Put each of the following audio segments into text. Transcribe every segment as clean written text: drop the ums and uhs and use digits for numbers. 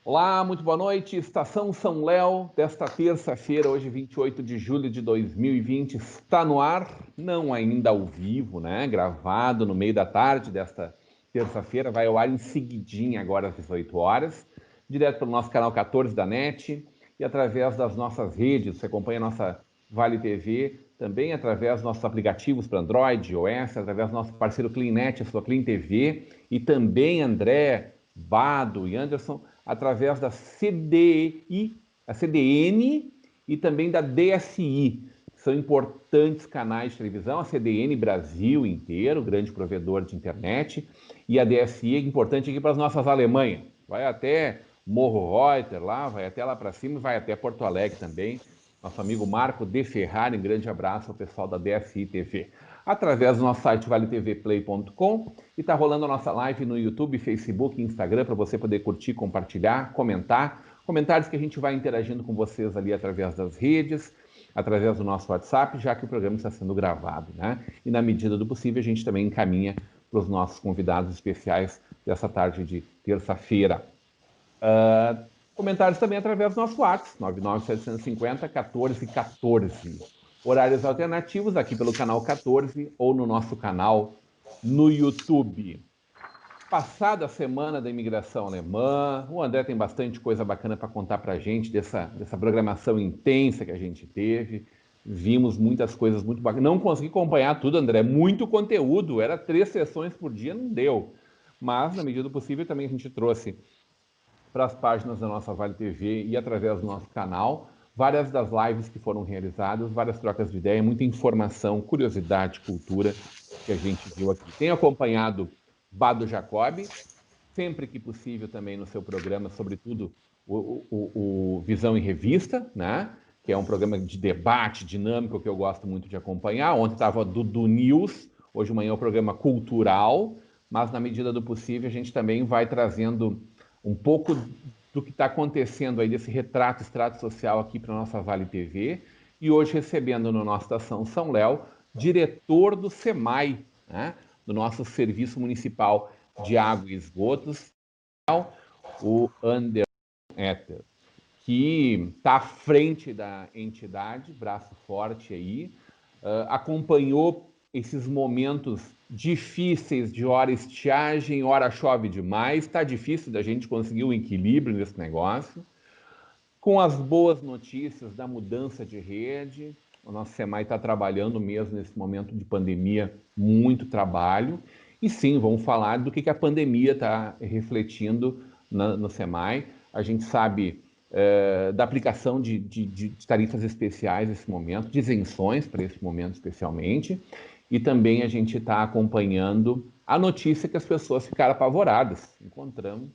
Olá, muito boa noite. Estação São Léo, desta terça-feira, hoje 28 de julho de 2020, está no ar, não ainda ao vivo, né? Gravado no meio da tarde desta terça-feira, vai ao ar em seguidinha agora às 18 horas, direto pelo nosso canal 14 da NET e através das nossas redes. Você acompanha a nossa Vale TV, também através dos nossos aplicativos para Android, iOS, através do nosso parceiro CleanNet, a sua Clean TV, e também André, Bado e Anderson, através da CDI, a CDN e também da DSI. São importantes canais de televisão, a CDN Brasil inteiro, grande provedor de internet, e a DSI é importante aqui para as nossas Alemanhas. Vai até Morro Reuter lá, vai até lá para cima e vai até Porto Alegre também. Nosso amigo Marco de Ferrari, um grande abraço ao pessoal da DSI TV. Através do nosso site valetvplay.com e está rolando a nossa live no YouTube, Facebook e Instagram para você poder curtir, compartilhar, comentar. Comentários que a gente vai interagindo com vocês ali através das redes, através do nosso WhatsApp, já que o programa está sendo gravado, né? E na medida do possível a gente também encaminha para os nossos convidados especiais dessa tarde de terça-feira. Comentários também através do nosso WhatsApp, 99750-1414. Horários alternativos aqui pelo canal 14 ou no nosso canal no YouTube. Passada a semana da imigração alemã, o André tem bastante coisa bacana para contar para a gente dessa programação intensa que a gente teve. Vimos muitas coisas muito bacanas. Não consegui acompanhar tudo, André. Muito conteúdo. Era 3 sessões por dia, não deu. Mas, na medida do possível, também a gente trouxe para as páginas da nossa Vale TV e através do nosso canal, várias das lives que foram realizadas, várias trocas de ideia, muita informação, curiosidade, cultura que a gente viu aqui. Tenho acompanhado Bado Jacob, sempre que possível também no seu programa, sobretudo o Visão em Revista, né? Que é um programa de debate dinâmico que eu gosto muito de acompanhar. Ontem estava do News, hoje de manhã é o programa cultural, mas na medida do possível a gente também vai trazendo um pouco do que está acontecendo aí, desse retrato, extrato social aqui para a nossa Vale TV, e hoje recebendo no nossa Estação São Léo, diretor do SEMAI, né? Do nosso Serviço Municipal de Água e Esgotos, o Anderson Etter, que está à frente da entidade, braço forte aí, acompanhou esses momentos difíceis de hora estiagem, hora chove demais, está difícil da gente conseguir um equilíbrio nesse negócio. Com as boas notícias da mudança de rede, o nosso SEMAI está trabalhando mesmo nesse momento de pandemia, muito trabalho. E sim, vamos falar do que a pandemia está refletindo no SEMAI. A gente sabe da aplicação de tarifas especiais nesse momento, de isenções para esse momento especialmente, e também a gente está acompanhando a notícia que as pessoas ficaram apavoradas. Encontramos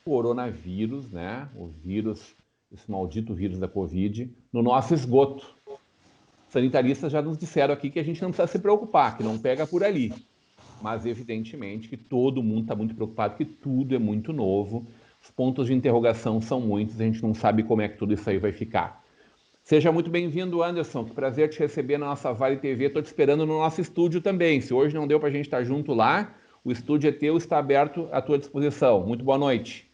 o coronavírus, né? O vírus, esse maldito vírus da Covid, no nosso esgoto. Sanitaristas já nos disseram aqui que a gente não precisa se preocupar, que não pega por ali. Mas, evidentemente, que todo mundo está muito preocupado, que tudo é muito novo, os pontos de interrogação são muitos, a gente não sabe como é que tudo isso aí vai ficar. Seja muito bem-vindo, Anderson, que prazer te receber na nossa Vale TV, estou te esperando no nosso estúdio também. Se hoje não deu para a gente estar junto lá, o estúdio é teu, está aberto à tua disposição. Muito boa noite.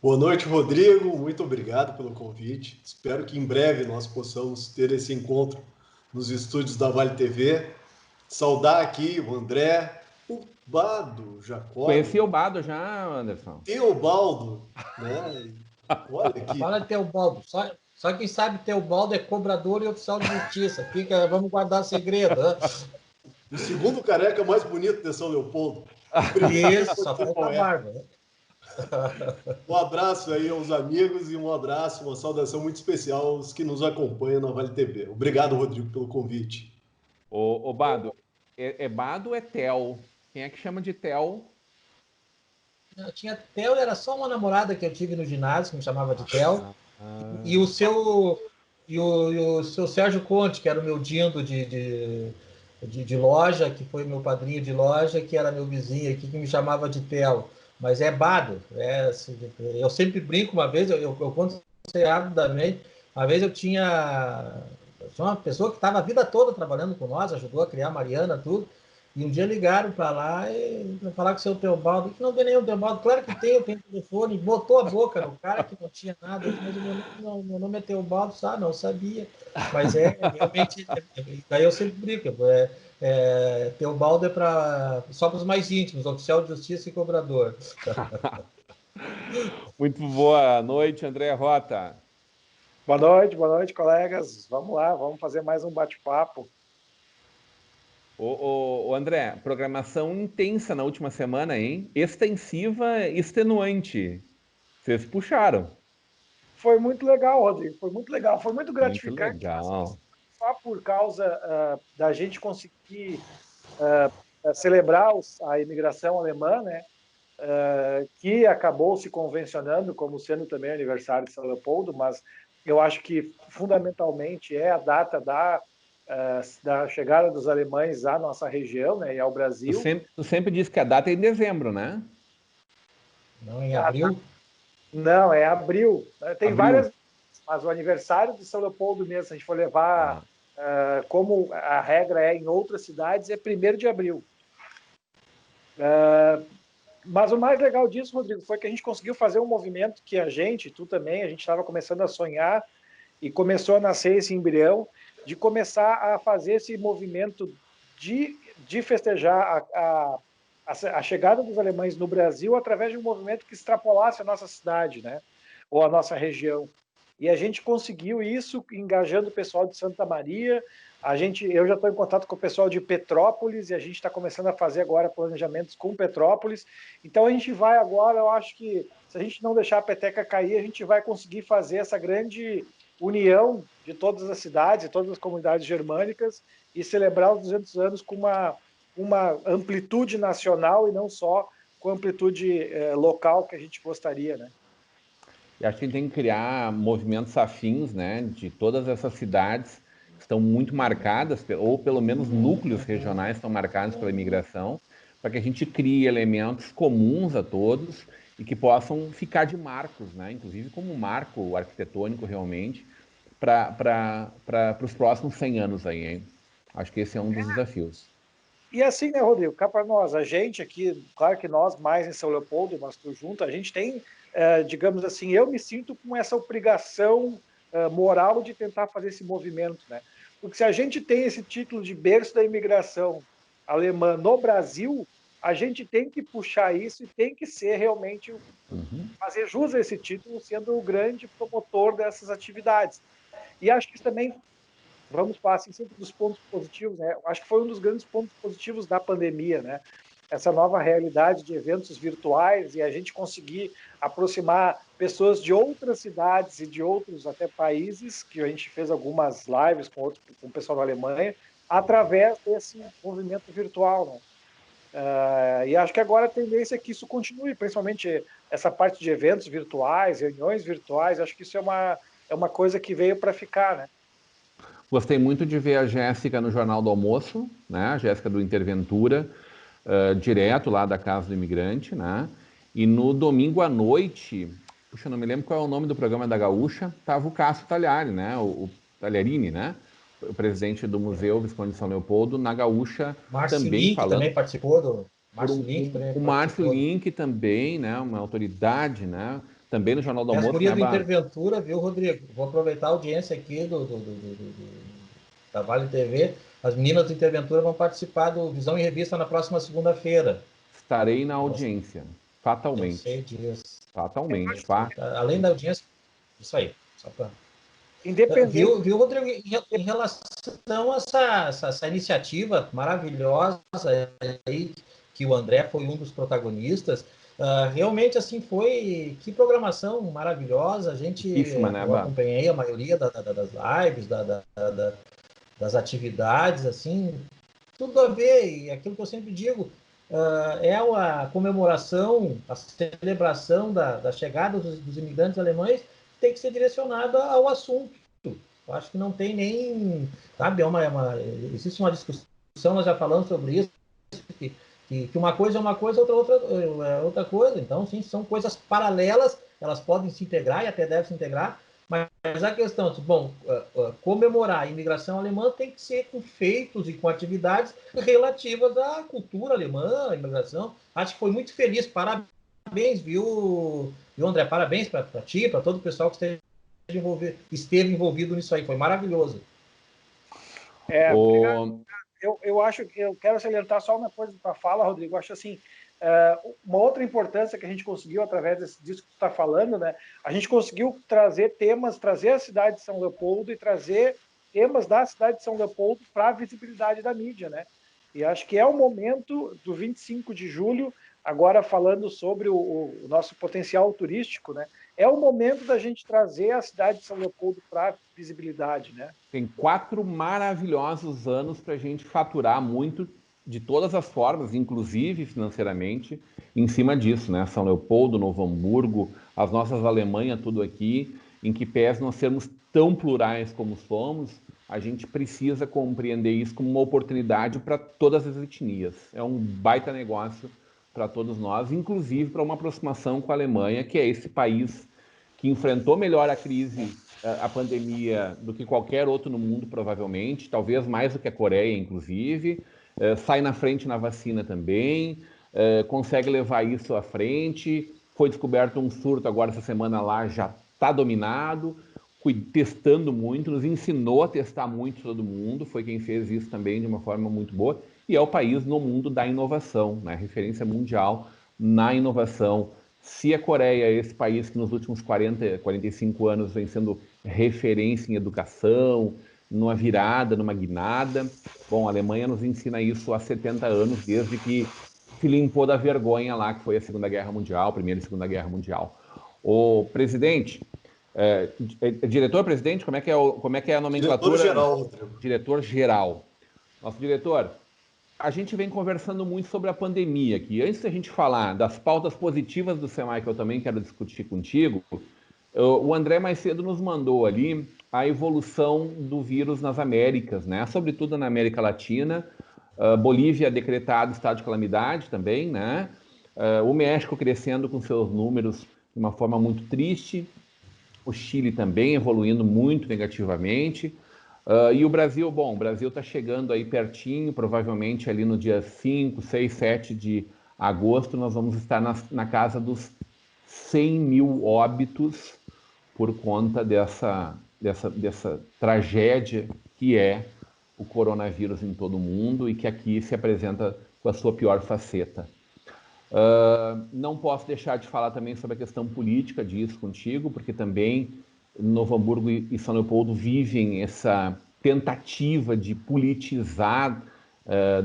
Boa noite, Rodrigo. Muito obrigado pelo convite. Espero que em breve nós possamos ter esse encontro nos estúdios da Vale TV. Saudar aqui o André, o Bado Jacob. Conheci o Bado já, Anderson. Teobaldo, né? Olha aqui. Fala Teobaldo. Só quem sabe Teobaldo é cobrador e oficial de justiça. Vamos guardar segredo. Né? O segundo careca mais bonito de São Leopoldo. Isso, só falta a barba. Né? Um abraço aí aos amigos e um abraço, uma saudação muito especial aos que nos acompanham na Vale TV. Obrigado, Rodrigo, pelo convite. Ô Bado, é Bado ou é Tel? Quem é que chama de Tel? Eu tinha Tel, era só uma namorada que eu tive no ginásio, que me chamava de Tel. E o seu Sérgio Conte, que era o meu dindo de loja, que foi meu padrinho de loja, que era meu vizinho aqui, que me chamava de Tel. Mas é Bado. Assim, eu sempre brinco, uma vez, eu conto rapidamente, uma vez eu tinha uma pessoa que estava a vida toda trabalhando com nós, ajudou a criar a Mariana, tudo. E um dia ligaram para lá e falar com o seu Teobaldo, que não tem nenhum Teobaldo. Claro que tem, eu tenho telefone, botou a boca no cara que não tinha nada. Eu disse, mas o meu nome é Teobaldo, não sabia. Mas realmente, daí eu sempre brinco, Teobaldo só para os mais íntimos, oficial de justiça e cobrador. Muito boa noite, André Rota. Boa noite, colegas. Vamos lá, vamos fazer mais um bate-papo. Ô, André, programação intensa na última semana, hein? Extensiva, extenuante. Vocês puxaram. Foi muito legal, Rodrigo. Foi muito legal. Foi muito Muito gratificante. legal. Só por causa da gente conseguir celebrar a imigração alemã, né? Que acabou se convencionando como sendo também aniversário de São Leopoldo, mas eu acho que fundamentalmente é a data da chegada dos alemães à nossa região, né, e ao Brasil. Tu sempre diz que a data é em dezembro, né? Não, em abril? Não, é abril. Tem Abril. várias, mas o aniversário de São Leopoldo mesmo, se a gente for levar como a regra é em outras cidades, é 1º de abril. Mas o mais legal disso, Rodrigo, foi que a gente conseguiu fazer um movimento que tu também, a gente estava começando a sonhar e começou a nascer esse embrião de começar a fazer esse movimento de festejar a chegada dos alemães no Brasil através de um movimento que extrapolasse a nossa cidade, né? Ou a nossa região. E a gente conseguiu isso engajando o pessoal de Santa Maria. Eu já estou em contato com o pessoal de Petrópolis e a gente está começando a fazer agora planejamentos com Petrópolis. Então a gente vai agora, eu acho que se a gente não deixar a peteca cair, a gente vai conseguir fazer essa grande união de todas as cidades, todas as comunidades germânicas e celebrar os 200 anos com uma amplitude nacional e não só com amplitude local que a gente gostaria, né? E acho que a gente tem que criar movimentos afins, né, de todas essas cidades que estão muito marcadas, ou pelo menos núcleos regionais estão marcados pela imigração, para que a gente crie elementos comuns a todos e que possam ficar de marcos, né, inclusive como um marco arquitetônico realmente, para os próximos 100 anos aí, hein? Acho que esse é um dos desafios. E assim, né, Rodrigo, cá para nós, a gente aqui, claro que nós mais em São Leopoldo, mas tu junto, a gente tem, digamos assim, eu me sinto com essa obrigação moral de tentar fazer esse movimento, né? Porque se a gente tem esse título de berço da imigração alemã no Brasil, a gente tem que puxar isso e tem que ser realmente, fazer jus a esse título, sendo o grande promotor dessas atividades. E acho que isso também, vamos falar assim, sempre dos pontos positivos, né? Acho que foi um dos grandes pontos positivos da pandemia, né? Essa nova realidade de eventos virtuais e a gente conseguir aproximar pessoas de outras cidades e de outros até países, que a gente fez algumas lives com o pessoal da Alemanha, através desse movimento virtual, né? E acho que agora a tendência é que isso continue, principalmente essa parte de eventos virtuais, reuniões virtuais, acho que isso é uma coisa que veio para ficar, né? Gostei muito de ver a Jéssica no Jornal do Almoço, né? A Jéssica do Interventura, direto lá da Casa do Imigrante, né? E no domingo à noite, puxa, não me lembro qual é o nome do programa da Gaúcha, estava o Cássio Talhari, né? O Talharini, né? O presidente do Museu Visconde de São Leopoldo, na Gaúcha, Márcio também Link falando. também participou do. Márcio Link também o Márcio Link também, né? Uma autoridade, né? Também no Jornal do As Almoço. gurias Né, do Interventura, viu, Rodrigo? Vou aproveitar a audiência aqui da Vale TV. As meninas do Interventura vão participar do Visão em Revista na próxima segunda-feira. Estarei na audiência, Eu fatalmente. sei disso. Fatalmente, Além da audiência, isso aí. Só pra... Independente. Viu, Rodrigo? Em relação a essa iniciativa maravilhosa aí, que o André foi um dos protagonistas, realmente assim foi, que programação maravilhosa. A gente, né, eu acompanhei a maioria das lives, das atividades, assim, tudo a ver, e aquilo que eu sempre digo, é a comemoração, a celebração da chegada dos imigrantes alemães tem que ser direcionada ao assunto. Eu acho que não tem nem, sabe, existe uma discussão, nós já falamos sobre isso, que uma coisa é uma coisa, outra é outra coisa. Então, sim, são coisas paralelas, elas podem se integrar e até devem se integrar, mas a questão de, bom, comemorar a imigração alemã tem que ser com feitos e com atividades relativas à cultura alemã, à imigração. Acho que foi muito feliz, parabéns, viu, André? Parabéns para ti, para todo o pessoal que esteve envolvido nisso aí, foi maravilhoso. Eu acho que eu quero salientar só uma coisa para fala, Rodrigo. Eu acho assim, uma outra importância que a gente conseguiu através disso que tu está falando, né? A gente conseguiu trazer a cidade de São Leopoldo e trazer temas da cidade de São Leopoldo para a visibilidade da mídia, né? E acho que é o momento do 25 de julho, agora falando sobre o nosso potencial turístico, né? É o momento da gente trazer a cidade de São Leopoldo para a visibilidade, né? Tem 4 maravilhosos anos para a gente faturar muito de todas as formas, inclusive financeiramente, em cima disso, né? São Leopoldo, Novo Hamburgo, as nossas Alemanha, tudo aqui, em que pese nós sermos tão plurais como somos, a gente precisa compreender isso como uma oportunidade para todas as etnias. É um baita negócio para todos nós, inclusive para uma aproximação com a Alemanha, que é esse país que enfrentou melhor a crise, a pandemia, do que qualquer outro no mundo, provavelmente, talvez mais do que a Coreia, inclusive, sai na frente na vacina também, consegue levar isso à frente, foi descoberto um surto agora essa semana lá, já está dominado, testando muito, nos ensinou a testar muito todo mundo, foi quem fez isso também de uma forma muito boa, e é o país no mundo da inovação, né? Referência mundial na inovação. Se a Coreia é esse país que nos últimos 45 anos vem sendo referência em educação, numa virada, numa guinada, bom, a Alemanha nos ensina isso há 70 anos, desde que se limpou da vergonha lá, que foi a Segunda Guerra Mundial, Primeira e Segunda Guerra Mundial. O presidente, diretor-presidente, como é que é a nomenclatura? Diretor-geral, Rodrigo. Diretor-geral. Nosso diretor, a gente vem conversando muito sobre a pandemia aqui. Antes da gente falar das pautas positivas do SEMAI, que eu também quero discutir contigo, o André mais cedo nos mandou ali a evolução do vírus nas Américas, né? Sobretudo na América Latina. Bolívia decretado estado de calamidade também, né? O México crescendo com seus números de uma forma muito triste. O Chile também evoluindo muito negativamente. E o Brasil, bom, o Brasil está chegando aí pertinho, provavelmente ali no dia 5, 6, 7 de agosto, nós vamos estar na casa dos 100 mil óbitos por conta dessa tragédia que é o coronavírus em todo o mundo e que aqui se apresenta com a sua pior faceta. Não posso deixar de falar também sobre a questão política disso contigo, porque também Novo Hamburgo e São Leopoldo vivem essa tentativa de politizar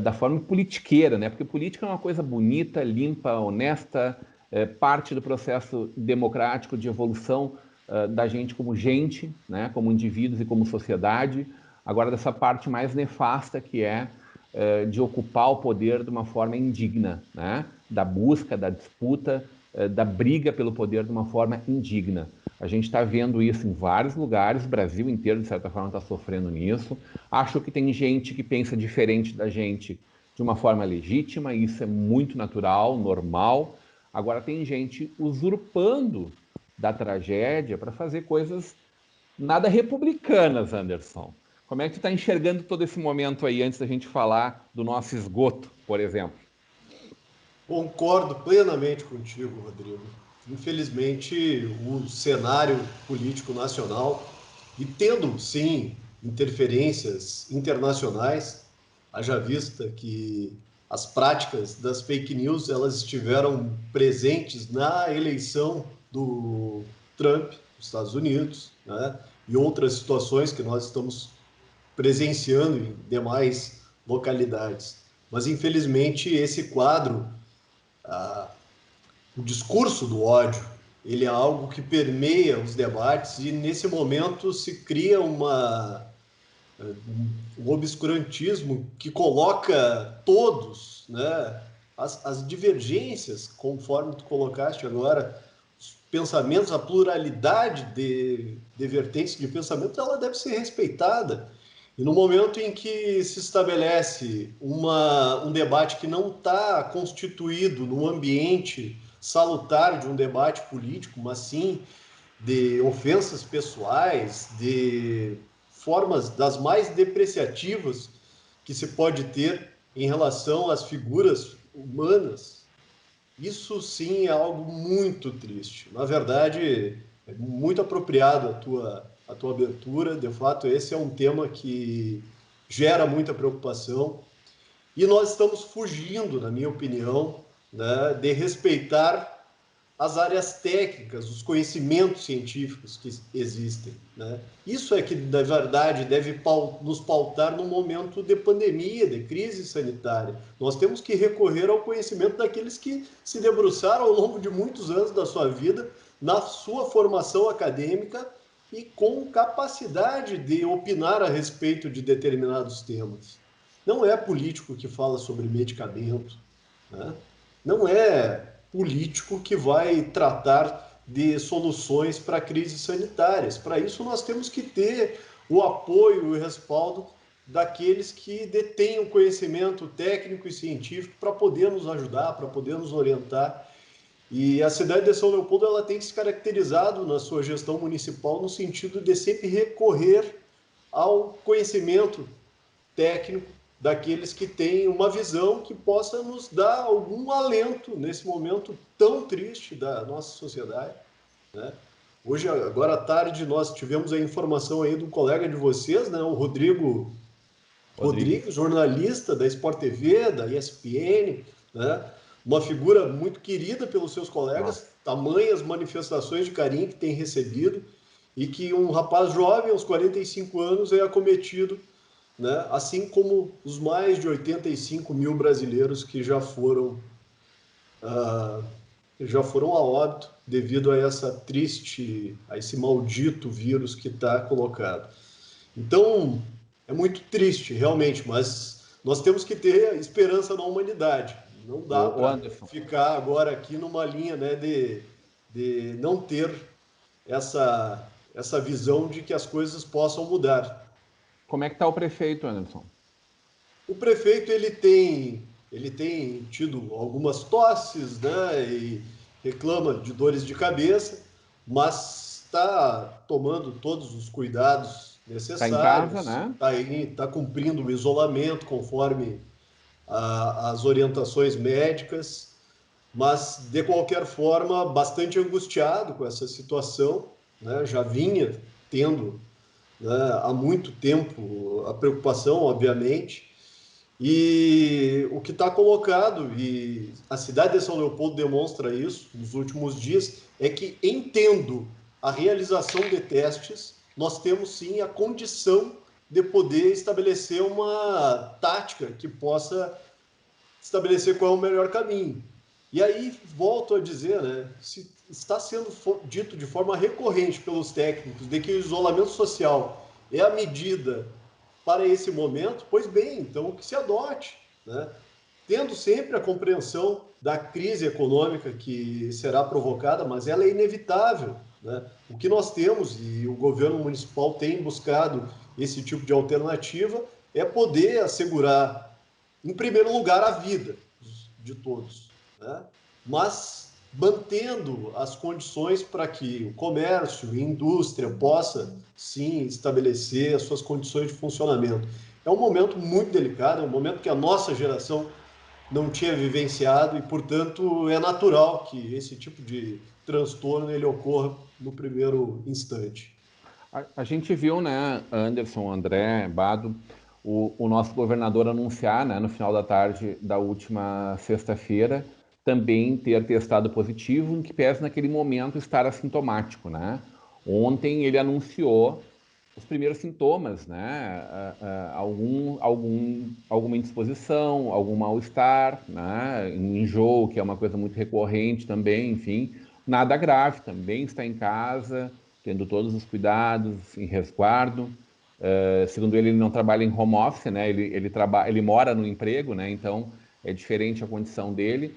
da forma politiqueira, né? Porque política é uma coisa bonita, limpa, honesta, parte do processo democrático de evolução da gente como gente, né? Como indivíduos e como sociedade. Agora, dessa parte mais nefasta que é de ocupar o poder de uma forma indigna, né? Da busca, da disputa, da briga pelo poder de uma forma indigna. A gente está vendo isso em vários lugares, o Brasil inteiro, de certa forma, está sofrendo nisso. Acho que tem gente que pensa diferente da gente de uma forma legítima, e isso é muito natural, normal. Agora, tem gente usurpando da tragédia para fazer coisas nada republicanas, Anderson. Como é que tu está enxergando todo esse momento aí, antes da gente falar do nosso esgoto, por exemplo? Concordo plenamente contigo, Rodrigo. Infelizmente, o cenário político nacional, e tendo, sim, interferências internacionais, haja vista que as práticas das fake news elas estiveram presentes na eleição do Trump nos Estados Unidos, né? E outras situações que nós estamos presenciando em demais localidades. Mas, infelizmente, esse quadro, o discurso do ódio, ele é algo que permeia os debates e, nesse momento, se cria um obscurantismo que coloca todos, né, as divergências, conforme tu colocaste agora, os pensamentos, a pluralidade de vertentes de pensamento, ela deve ser respeitada. E no momento em que se estabelece um debate que não está constituído num ambiente salutar de um debate político, mas sim de ofensas pessoais, de formas das mais depreciativas que se pode ter em relação às figuras humanas. Isso sim é algo muito triste. Na verdade, é muito apropriado a tua abertura. De fato, esse é um tema que gera muita preocupação. E nós estamos fugindo, na minha opinião, né, de respeitar as áreas técnicas, os conhecimentos científicos que existem, né? Isso é que, na verdade, deve nos pautar no momento de pandemia, de crise sanitária. Nós temos que recorrer ao conhecimento daqueles que se debruçaram ao longo de muitos anos da sua vida, na sua formação acadêmica e com capacidade de opinar a respeito de determinados temas. Não é político que fala sobre medicamento, né? Não é político que vai tratar de soluções para crises sanitárias. Para isso, nós temos que ter o apoio e o respaldo daqueles que detêm o conhecimento técnico e científico para poder nos ajudar, para poder nos orientar. E a cidade de São Leopoldo ela tem se caracterizado na sua gestão municipal no sentido de sempre recorrer ao conhecimento técnico daqueles que têm uma visão que possa nos dar algum alento nesse momento tão triste da nossa sociedade, né? Hoje, agora à tarde, nós tivemos a informação aí do colega de vocês, né, o Rodrigo Rodrigues, jornalista da Sport TV, da ESPN, né, uma figura muito querida pelos seus colegas, tamanhas manifestações de carinho que tem recebido, e que um rapaz jovem, aos 45 anos, é acometido, né? Assim como os mais de 85 mil brasileiros que já foram a óbito devido a a esse maldito vírus que está colocado. Então, é muito triste, realmente, mas nós temos que ter esperança na humanidade. Não dá para ficar agora aqui numa linha, né, de não ter essa visão de que as coisas possam mudar. Como é que está o prefeito, Anderson? O prefeito ele tem tido algumas tosses, né, e reclama de dores de cabeça, mas está tomando todos os cuidados necessários. Está em casa, né? Está cumprindo o isolamento conforme as orientações médicas, mas de qualquer forma bastante angustiado com essa situação, né? Já vinha tendo, né, há muito tempo a preocupação, obviamente. E o que está colocado, e a cidade de São Leopoldo demonstra isso nos últimos dias, é que, entendo a realização de testes, nós temos sim a condição de poder estabelecer uma tática que possa estabelecer qual é o melhor caminho. E aí, volto a dizer, né, se está sendo dito de forma recorrente pelos técnicos de que o isolamento social é a medida para esse momento, pois bem, então que se adote, né? Tendo sempre a compreensão da crise econômica que será provocada, mas ela é inevitável, né? O que nós temos, e o governo municipal tem buscado esse tipo de alternativa, é poder assegurar, em primeiro lugar, a vida de todos, né? Mas mantendo as condições para que o comércio e a indústria possa, sim, estabelecer as suas condições de funcionamento. É um momento muito delicado, é um momento que a nossa geração não tinha vivenciado e, portanto, é natural que esse tipo de transtorno ele ocorra no primeiro instante. A gente viu, né, Anderson, André, Bado, o nosso governador anunciar, né, no final da tarde da última sexta-feira, também ter testado positivo, em que pese naquele momento estar assintomático, né? Ontem ele anunciou os primeiros sintomas, né? Alguma indisposição, algum mal-estar, né? Enjoo, que é uma coisa muito recorrente também, enfim. Nada grave, também está em casa, tendo todos os cuidados, em resguardo. Segundo ele não trabalha em home office, né? Ele mora no emprego, né? Então é diferente a condição dele.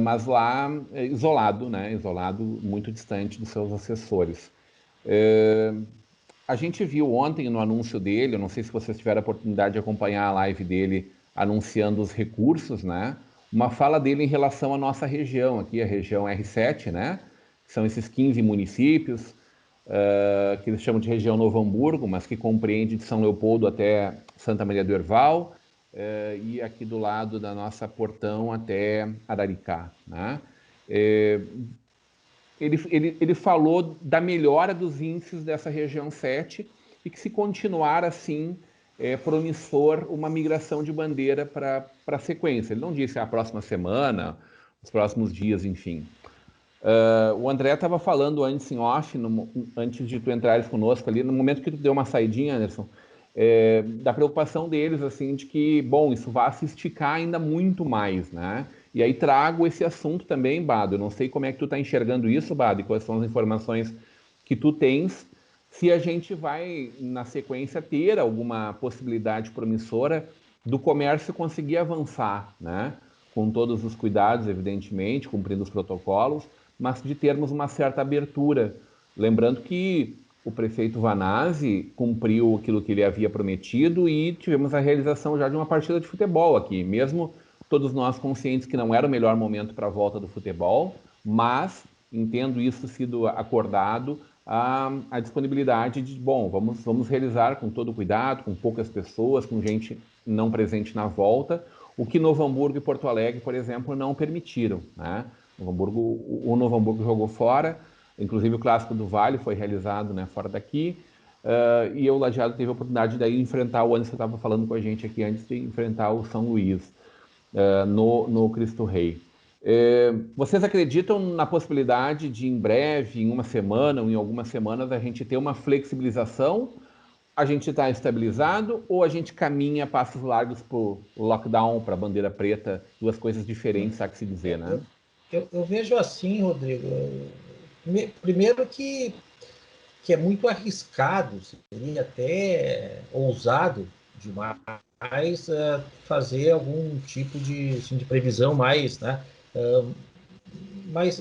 Mas lá isolado, né? Isolado, muito distante dos seus assessores. A gente viu ontem no anúncio dele, eu não sei se vocês tiveram a oportunidade de acompanhar a live dele anunciando os recursos, né? Uma fala dele em relação à nossa região aqui, a região R7, né? Que são esses 15 municípios, que eles chamam de região Novo Hamburgo, mas que compreende de São Leopoldo até Santa Maria do Herval, e aqui do lado da nossa Portão até Araricá, né? Ele falou da melhora dos índices dessa região 7 e que, se continuar assim, é promissor uma migração de bandeira para a sequência. Ele não disse a próxima semana, os próximos dias, enfim. O André estava falando antes em off, antes de tu entrares conosco ali, no momento que tu deu uma saidinha, Anderson, da preocupação deles, assim, de que, bom, isso vai se esticar ainda muito mais, né? E aí trago esse assunto também, Bado. Eu não sei como é que tu está enxergando isso, Bado, e quais são as informações que tu tens, se a gente vai, na sequência, ter alguma possibilidade promissora do comércio conseguir avançar, né? Com todos os cuidados, evidentemente, cumprindo os protocolos, mas de termos uma certa abertura. Lembrando que o prefeito Vanazzi cumpriu aquilo que ele havia prometido e tivemos a realização já de uma partida de futebol aqui, mesmo todos nós conscientes que não era o melhor momento para a volta do futebol, mas, entendo isso sido acordado, a disponibilidade de, bom, vamos realizar com todo cuidado, com poucas pessoas, com gente não presente na volta, o que Novo Hamburgo e Porto Alegre, por exemplo, não permitiram, né? O Novo Hamburgo jogou fora, inclusive o Clássico do Vale foi realizado, né, fora daqui, e o Lajeado teve a oportunidade de enfrentar o Anderson estava falando com a gente aqui antes de enfrentar o São Luís no Cristo Rei. Vocês acreditam na possibilidade de, em breve, em uma semana ou em algumas semanas, a gente ter uma flexibilização? A gente está estabilizado ou a gente caminha passos largos para o lockdown, para a bandeira preta, duas coisas diferentes, há que se dizer, né? Eu vejo assim, Rodrigo, primeiro que é muito arriscado, seria até ousado demais fazer algum tipo de, assim, de previsão mais, né? Mas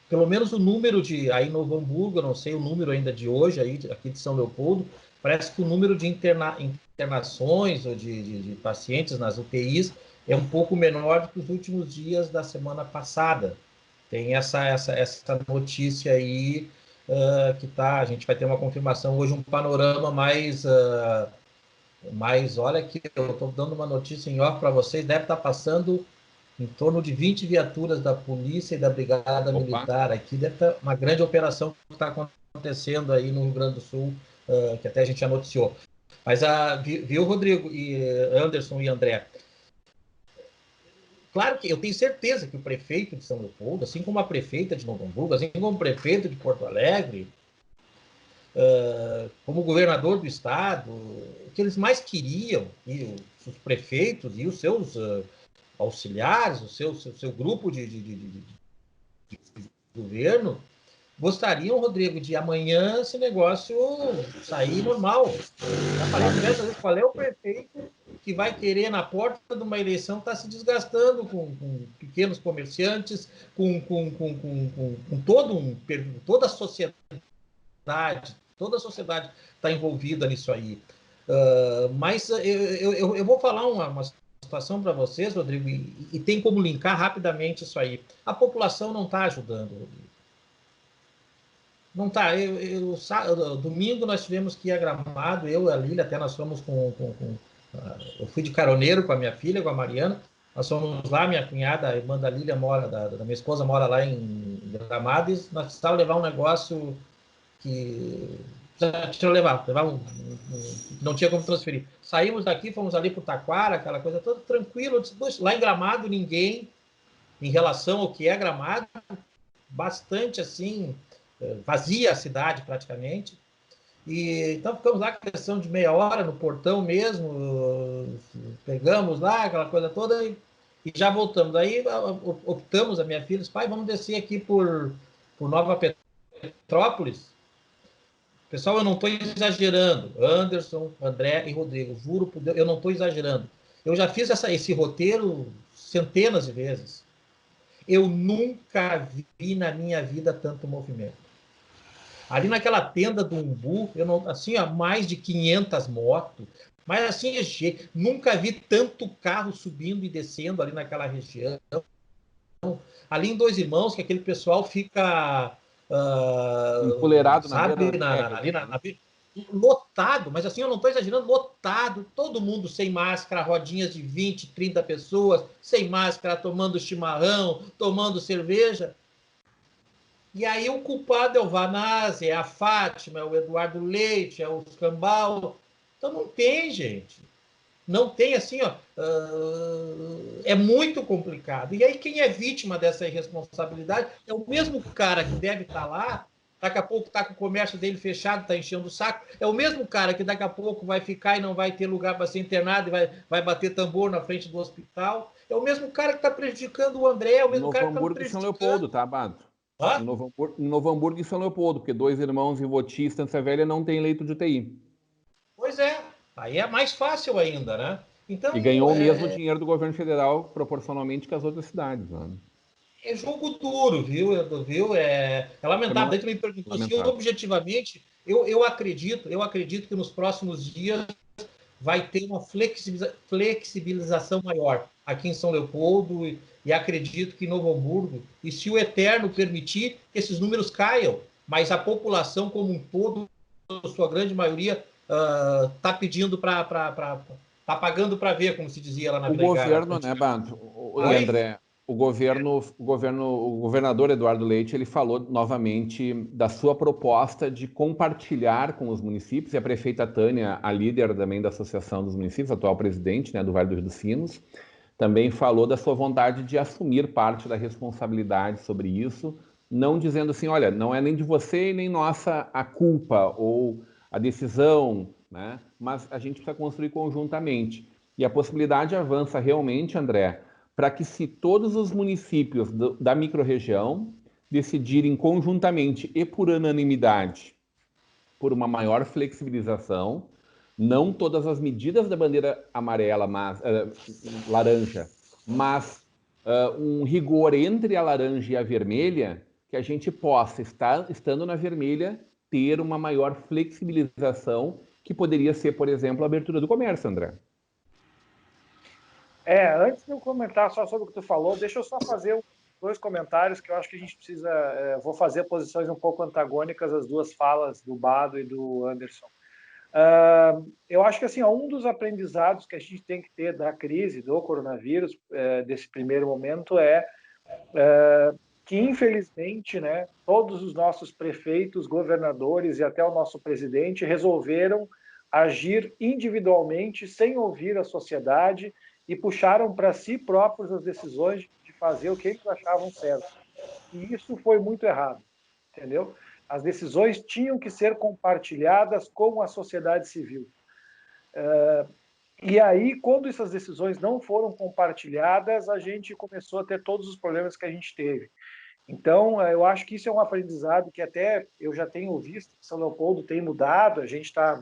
pelo menos o número de, aí em Novo Hamburgo, eu não sei o número ainda de hoje, aí, aqui de São Leopoldo, parece que o número de internações ou de pacientes nas UTIs é um pouco menor do que os últimos dias da semana passada. Tem essa notícia aí que tá, a gente vai ter uma confirmação hoje, um panorama mais, olha aqui, eu estou dando uma notícia em off para vocês, deve estar passando em torno de 20 viaturas da polícia e da brigada militar aqui, deve estar uma grande operação que está acontecendo aí no Rio Grande do Sul, que até a gente já noticiou. Mas, viu, Rodrigo, e Anderson e André, claro que eu tenho certeza que o prefeito de São Leopoldo, assim como a prefeita de Novo Hamburgo, assim como o prefeito de Porto Alegre, como o governador do estado, o que eles mais queriam, e os prefeitos e os seus auxiliares, o seu grupo de governo, gostariam, Rodrigo, de amanhã esse negócio sair normal. Já falei diversas vezes, qual é o prefeito que vai querer, na porta de uma eleição, estar se desgastando com pequenos comerciantes, com toda a sociedade, toda a sociedade está envolvida nisso aí. Mas eu vou falar uma situação para vocês, Rodrigo, e tem como linkar rapidamente isso aí. A população não está ajudando, Rodrigo. Não está. Domingo nós tivemos que ir a Gramado, eu e a Lília, até nós fomos eu fui de caroneiro com a minha filha, com a Mariana, nós fomos lá, minha cunhada, a irmã da Lília, da minha esposa, mora lá em Gramado, e nós precisávamos levar um negócio que não tinha como transferir. Saímos daqui, fomos ali para o Taquara, aquela coisa toda tranquilo. Lá em Gramado, ninguém, em relação ao que é Gramado, bastante assim, vazia a cidade praticamente. E então ficamos lá, questão de meia hora no portão mesmo, pegamos lá aquela coisa toda e já voltamos. Aí optamos, a minha filha disse, pai, vamos descer aqui por Nova Petrópolis. Pessoal, eu não estou exagerando. Anderson, André e Rodrigo, juro por Deus, eu não estou exagerando. Eu já fiz esse roteiro centenas de vezes. Eu nunca vi na minha vida tanto movimento. Ali naquela tenda do Umbu, assim, mais de 500 motos, mas assim, nunca vi tanto carro subindo e descendo ali naquela região. Ali em Dois Irmãos, que aquele pessoal fica Empoleirado sabe, ali lotado, mas assim, eu não estou exagerando, lotado, todo mundo sem máscara, rodinhas de 20, 30 pessoas, sem máscara, tomando chimarrão, tomando cerveja. E aí o culpado é o Vanazzi, é a Fátima, é o Eduardo Leite, é o Scambau. Então não tem, gente. Não tem assim, ó. É muito complicado. E aí quem é vítima dessa irresponsabilidade é o mesmo cara que deve estar lá, daqui a pouco está com o comércio dele fechado, está enchendo o saco. É o mesmo cara que daqui a pouco vai ficar e não vai ter lugar para ser internado e vai bater tambor na frente do hospital. É o mesmo cara que está prejudicando o André, é o mesmo cara que está prejudicando. São Leopoldo, tá, Bato? Em Novo Hamburgo e São Leopoldo, porque 2 irmãos em Voti, Estância Velha, não tem leito de UTI. Pois é, aí é mais fácil ainda, né? Então, e ganhou o mesmo dinheiro do governo federal proporcionalmente que as outras cidades. Né? É jogo duro, viu? É lamentável. Daí tu me perguntou se objetivamente, eu acredito que nos próximos dias vai ter uma flexibilização maior aqui em São Leopoldo e acredito que em Novo Hamburgo. E se o Eterno permitir, que esses números caiam. Mas a população como um todo, sua grande maioria, está pedindo para... Está pagando para ver, como se dizia lá na Brigada. O governo, né, Bato? E André, o governador Eduardo Leite, ele falou novamente da sua proposta de compartilhar com os municípios, e a prefeita Tânia, a líder também da Associação dos Municípios, atual presidente, né, do Vale do Rio dos Sinos, também falou da sua vontade de assumir parte da responsabilidade sobre isso, não dizendo assim, olha, não é nem de você e nem nossa a culpa ou a decisão, né? Mas a gente precisa construir conjuntamente. E a possibilidade avança realmente, André, para que se todos os municípios da microrregião decidirem conjuntamente e por unanimidade por uma maior flexibilização, não todas as medidas da bandeira amarela, laranja, mas um rigor entre a laranja e a vermelha, que a gente possa, estando na vermelha, ter uma maior flexibilização, que poderia ser, por exemplo, a abertura do comércio, André. Antes de eu comentar só sobre o que tu falou, deixa eu só fazer 2 comentários que eu acho que a gente precisa... vou fazer posições um pouco antagônicas às 2 falas do Bado e do Anderson. Eu acho que assim, um dos aprendizados que a gente tem que ter da crise do coronavírus, desse primeiro momento, que, infelizmente, né, todos os nossos prefeitos, governadores e até o nosso presidente resolveram agir individualmente, sem ouvir a sociedade, e puxaram para si próprios as decisões de fazer o que eles achavam certo. E isso foi muito errado, entendeu? As decisões tinham que ser compartilhadas com a sociedade civil. E aí, quando essas decisões não foram compartilhadas, a gente começou a ter todos os problemas que a gente teve. Então, eu acho que isso é um aprendizado que até eu já tenho visto que São Leopoldo tem mudado, a gente está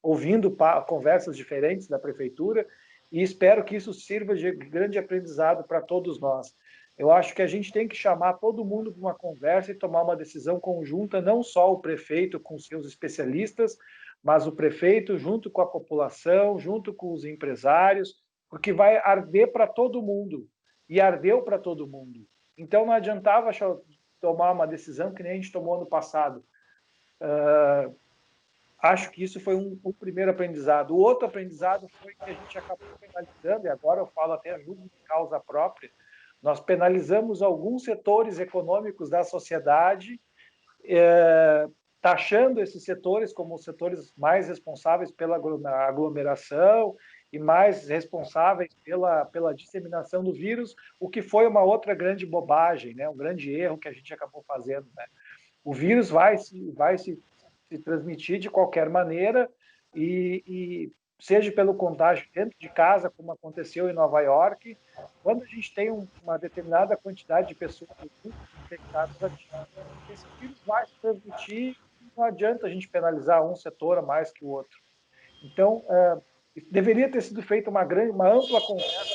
ouvindo conversas diferentes da prefeitura e espero que isso sirva de grande aprendizado para todos nós. Eu acho que a gente tem que chamar todo mundo para uma conversa e tomar uma decisão conjunta, não só o prefeito com seus especialistas, mas o prefeito junto com a população, junto com os empresários, porque vai arder para todo mundo, e ardeu para todo mundo. Então não adiantava tomar uma decisão que nem a gente tomou no passado. Acho que isso foi um primeiro aprendizado. O outro aprendizado foi que a gente acabou penalizando, e agora eu falo até julgo de causa própria, nós penalizamos alguns setores econômicos da sociedade, taxando esses setores como os setores mais responsáveis pela aglomeração e mais responsáveis pela disseminação do vírus, o que foi uma outra grande bobagem, né? Um grande erro que a gente acabou fazendo. Né? O vírus vai se transmitir de qualquer maneira e seja pelo contágio dentro de casa, como aconteceu em Nova York, quando a gente tem uma determinada quantidade de pessoas infectadas, esse vírus vai se transmitir, não adianta a gente penalizar um setor a mais que o outro. Então, deveria ter sido feita uma ampla conversa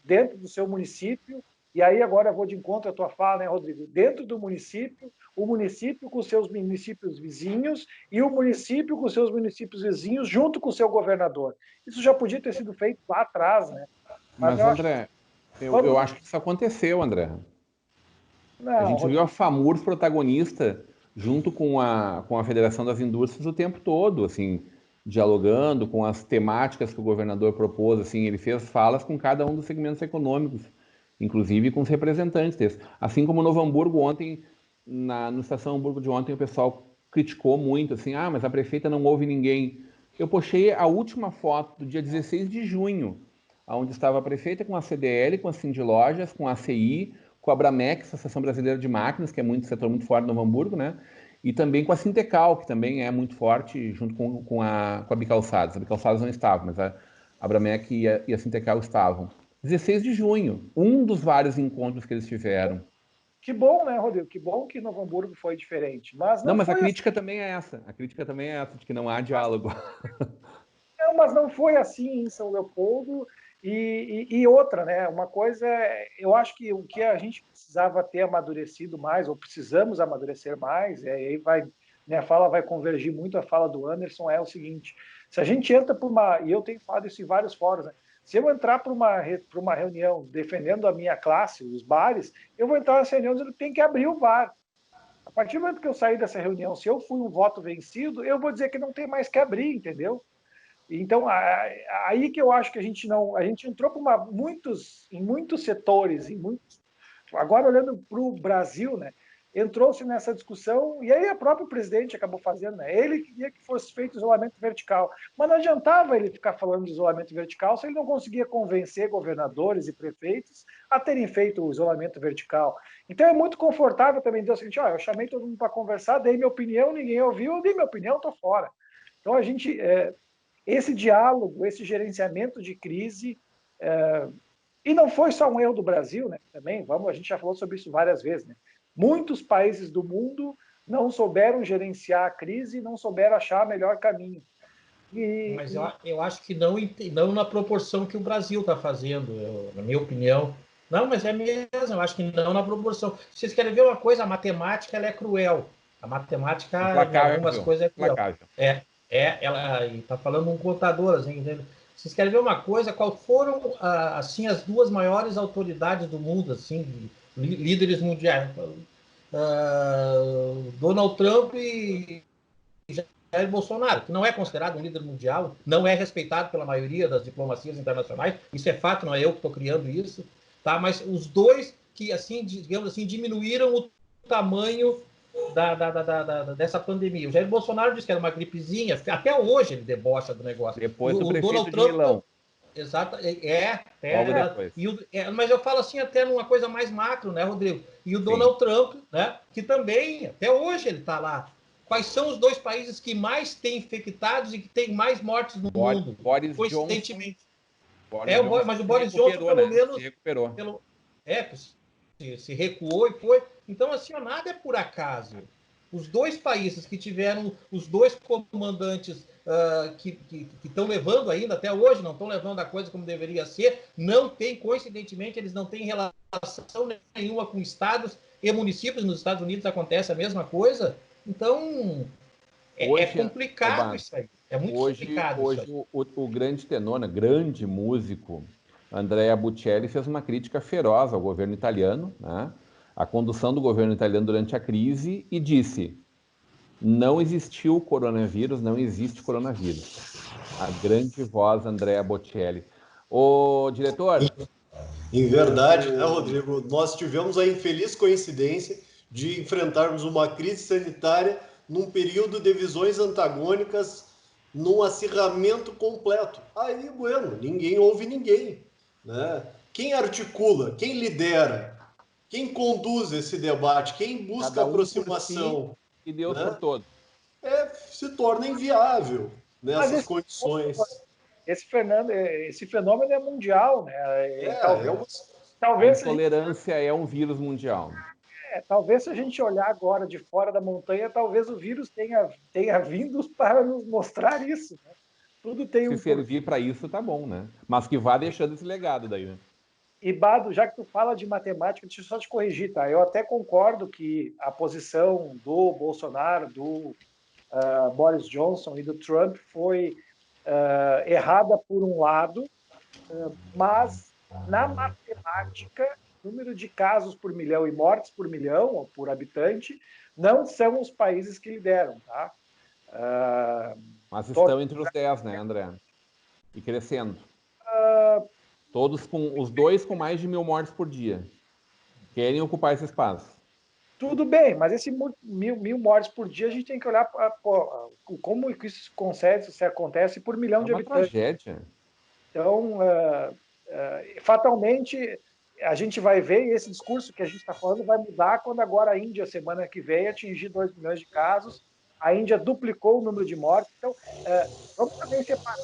dentro do seu município, e aí agora eu vou de encontro à tua fala, né, Rodrigo? Dentro do município, o município com seus municípios vizinhos e o município com seus municípios vizinhos junto com o seu governador. Isso já podia ter sido feito lá atrás, né? Mas André, eu acho que isso aconteceu, André. A Não, gente viu a FAMURS protagonista junto com a Federação das Indústrias o tempo todo, assim, dialogando com as temáticas que o governador propôs, assim, ele fez falas com cada um dos segmentos econômicos, inclusive com os representantes desses. Assim como Novo Hamburgo ontem, no Estação Hamburgo de ontem, o pessoal criticou muito, assim, mas a prefeita não ouve ninguém. Eu postei a última foto do dia 16 de junho, onde estava a prefeita com a CDL, com a Cindy Lojas, com a ACI, com a Bramex, Associação Brasileira de Máquinas, que é muito setor muito forte no Novo Hamburgo, né? E também com a Sintecal, que também é muito forte, junto com a Bicalçados. A Bicalçados não estava, mas a Bramec e a Sintecal estavam. 16 de junho, um dos vários encontros que eles tiveram. que bom, né, Rodrigo? Que bom que Novo Hamburgo foi diferente. Mas Não, não mas a foi crítica também é essa. A crítica também é essa, de que não há diálogo. Não, mas não foi assim em São Leopoldo. E outra, né? Uma coisa, eu acho que o que a gente precisava ter amadurecido mais, ou precisamos amadurecer mais, aí vai, né, a fala vai convergir muito a fala do Anderson, é o seguinte: se a gente entra por uma, e eu tenho falado isso em vários fóruns, né, se eu entrar para uma reunião defendendo a minha classe, os bares, eu vou entrar nessa reunião dizendo que tem que abrir o bar. A partir do momento que eu sair dessa reunião, se eu fui um voto vencido, eu vou dizer que não tem mais que abrir, entendeu? Então, aí que eu acho que a gente entrou para em muitos setores, agora olhando para o Brasil, né, entrou-se nessa discussão, e aí o próprio presidente acabou fazendo, né, ele queria que fosse feito isolamento vertical, mas não adiantava ele ficar falando de isolamento vertical se ele não conseguia convencer governadores e prefeitos a terem feito o isolamento vertical. Então é muito confortável também dizer o seguinte: eu chamei todo mundo para conversar, dei minha opinião, ninguém ouviu, eu dei minha opinião, estou fora. Então a gente... esse diálogo, esse gerenciamento de crise, e não foi só um erro do Brasil, né? Também, a gente já falou sobre isso várias vezes, né? Muitos países do mundo não souberam gerenciar a crise, não souberam achar o melhor caminho. Mas eu acho que não na proporção que o Brasil está fazendo, na minha opinião. Não, mas é mesmo, eu acho que não na proporção. Vocês querem ver uma coisa? A matemática ela é cruel. A matemática, em algumas coisas, é cruel. Ela está falando um contador, assim, entendeu? Vocês querem ver uma coisa? Qual foram assim as duas maiores autoridades do mundo, assim, líderes mundiais? Donald Trump e Jair Bolsonaro, que não é considerado um líder mundial, não é respeitado pela maioria das diplomacias internacionais. Isso é fato, não é eu que estou criando isso, tá? Mas os dois que, assim, digamos assim, diminuíram o tamanho dessa pandemia. O Jair Bolsonaro disse que era uma gripezinha, até hoje ele debocha do negócio. Depois do prefeito Donald Trump, de Milão. Exato, Logo depois. Mas eu falo assim até numa coisa mais macro, né, Rodrigo? E o Donald Trump, né, que também, até hoje ele está lá. Quais são os dois países que mais têm infectados e que têm mais mortes no mundo? Boris Coincidentemente. Johnson. Mas o Boris Johnson, pelo menos... Se recuperou. Se recuou e foi. Então, assim, nada é por acaso. Os dois países que tiveram os dois comandantes que estão levando ainda até hoje, não estão levando a coisa como deveria ser, não tem, coincidentemente, eles não têm relação nenhuma com estados e municípios. Nos Estados Unidos acontece a mesma coisa. Então, é complicado isso aí. É muito complicado hoje isso aí. O grande tenor, né, grande músico, Andrea Bocelli, fez uma crítica feroz ao governo italiano, né, à condução do governo italiano durante a crise, e disse: não existiu coronavírus, não existe coronavírus. A grande voz Andrea Bocelli. Ô, diretor... Em verdade, né, Rodrigo? Nós tivemos a infeliz coincidência de enfrentarmos uma crise sanitária num período de visões antagônicas, num acirramento completo. Aí, bueno, ninguém ouve ninguém, né? Quem articula, quem lidera, quem conduz esse debate, quem busca aproximação, e Deus por todos. Se torna inviável nessas condições. Esse fenômeno é mundial, né? Talvez a intolerância é um vírus mundial. Talvez se a gente olhar agora de fora da montanha, talvez o vírus tenha vindo para nos mostrar isso. Né? Tudo tem Se servir para isso, tá bom, né? Mas que vá deixando esse legado daí, né? E, Bado, já que tu fala de matemática, deixa eu só te corrigir, tá? Eu até concordo que a posição do Bolsonaro, do Boris Johnson e do Trump foi errada por um lado, mas na matemática número de casos por milhão e mortes por milhão, ou por habitante, não são os países que lideram, tá? Mas estão entre os 10, né, André? E crescendo. Todos os dois com mais de 1.000 mortes por dia. Querem ocupar esse espaço. Tudo bem, mas esse mil mortes por dia, a gente tem que olhar como isso acontece por milhão de habitantes. É uma tragédia. Então, fatalmente, a gente vai ver, e esse discurso que a gente está falando vai mudar quando agora a Índia, semana que vem, atingir 2 milhões de casos. A Índia duplicou o número de mortes. Então, vamos também separar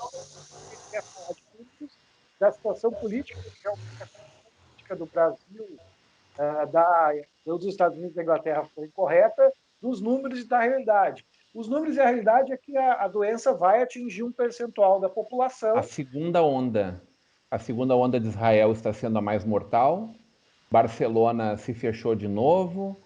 da situação política, que realmente a política do Brasil, dos Estados Unidos e da Inglaterra foi correta, dos números e da realidade. Os números e a realidade é que a doença vai atingir um percentual da população. A segunda onda de Israel está sendo a mais mortal. Barcelona se fechou de novo.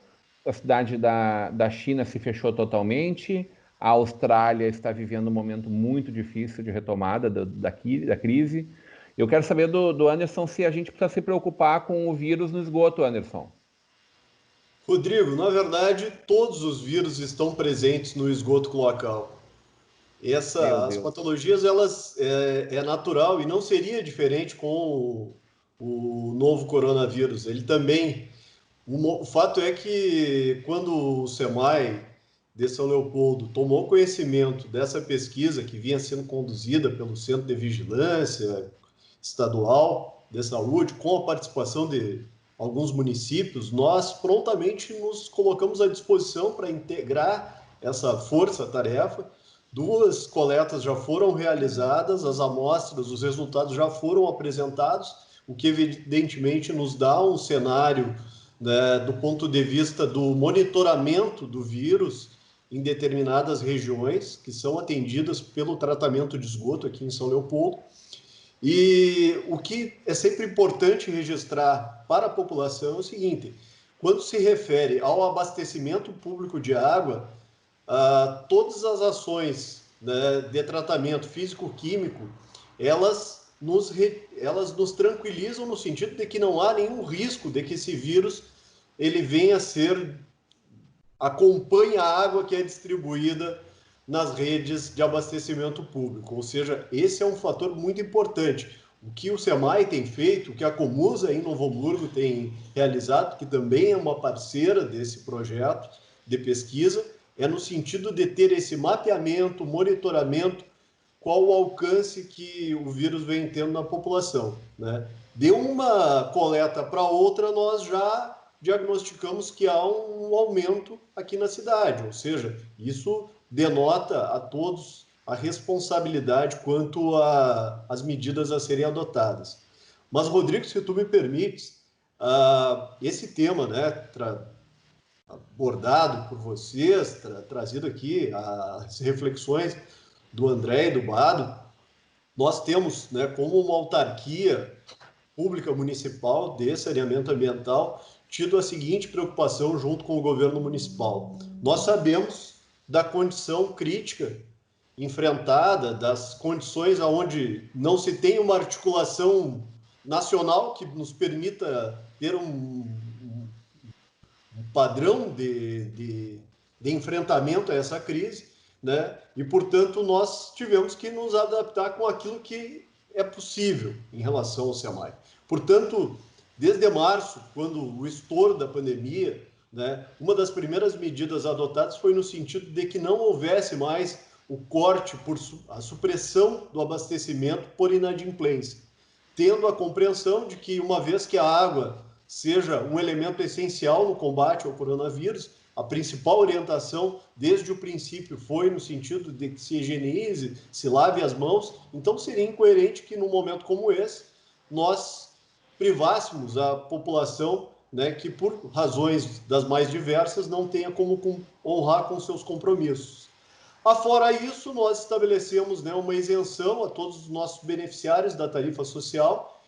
A cidade da China se fechou totalmente. A Austrália está vivendo um momento muito difícil de retomada da crise. Eu quero saber do Anderson se a gente precisa se preocupar com o vírus no esgoto, Anderson. Rodrigo, na verdade, todos os vírus estão presentes no esgoto cloacal. As patologias, elas é natural e não seria diferente com o novo coronavírus. Ele também... O fato é que quando o SEMAI de São Leopoldo tomou conhecimento dessa pesquisa que vinha sendo conduzida pelo Centro de Vigilância Estadual de Saúde, com a participação de alguns municípios, nós prontamente nos colocamos à disposição para integrar essa força-tarefa. 2 coletas já foram realizadas, as amostras, os resultados já foram apresentados, o que evidentemente nos dá um cenário, né, do ponto de vista do monitoramento do vírus em determinadas regiões que são atendidas pelo tratamento de esgoto aqui em São Leopoldo. E o que é sempre importante registrar para a população é o seguinte: quando se refere ao abastecimento público de água, todas as ações, né, de tratamento físico-químico, elas nos tranquilizam no sentido de que não há nenhum risco de que esse vírus ele venha acompanhe a água que é distribuída nas redes de abastecimento público. Ou seja, esse é um fator muito importante. O que o SEMAI tem feito, o que a Comusa em Novo Hamburgo tem realizado, que também é uma parceira desse projeto de pesquisa, é no sentido de ter esse mapeamento, monitoramento, qual o alcance que o vírus vem tendo na população, né? De uma coleta para outra, nós já diagnosticamos que há um aumento aqui na cidade, ou seja, isso denota a todos a responsabilidade quanto às medidas a serem adotadas. Mas, Rodrigo, se tu me permites, esse tema, né, abordado por vocês, trazido aqui, as reflexões do André e do Bado, nós temos, né, como uma autarquia pública municipal de saneamento ambiental, tido a seguinte preocupação junto com o governo municipal. Nós sabemos da condição crítica enfrentada, das condições onde não se tem uma articulação nacional que nos permita ter um padrão de enfrentamento a essa crise, né? E, portanto, nós tivemos que nos adaptar com aquilo que é possível em relação ao SEMAI. Portanto, desde março, quando o estouro da pandemia, né, uma das primeiras medidas adotadas foi no sentido de que não houvesse mais o corte, a supressão do abastecimento por inadimplência, tendo a compreensão de que, uma vez que a água seja um elemento essencial no combate ao coronavírus, a principal orientação desde o princípio foi no sentido de que se higienize, se lave as mãos. Então seria incoerente que num momento como esse nós privássemos a população, né, que por razões das mais diversas não tenha como honrar com seus compromissos. Afora isso, nós estabelecemos, né, uma isenção a todos os nossos beneficiários da tarifa social,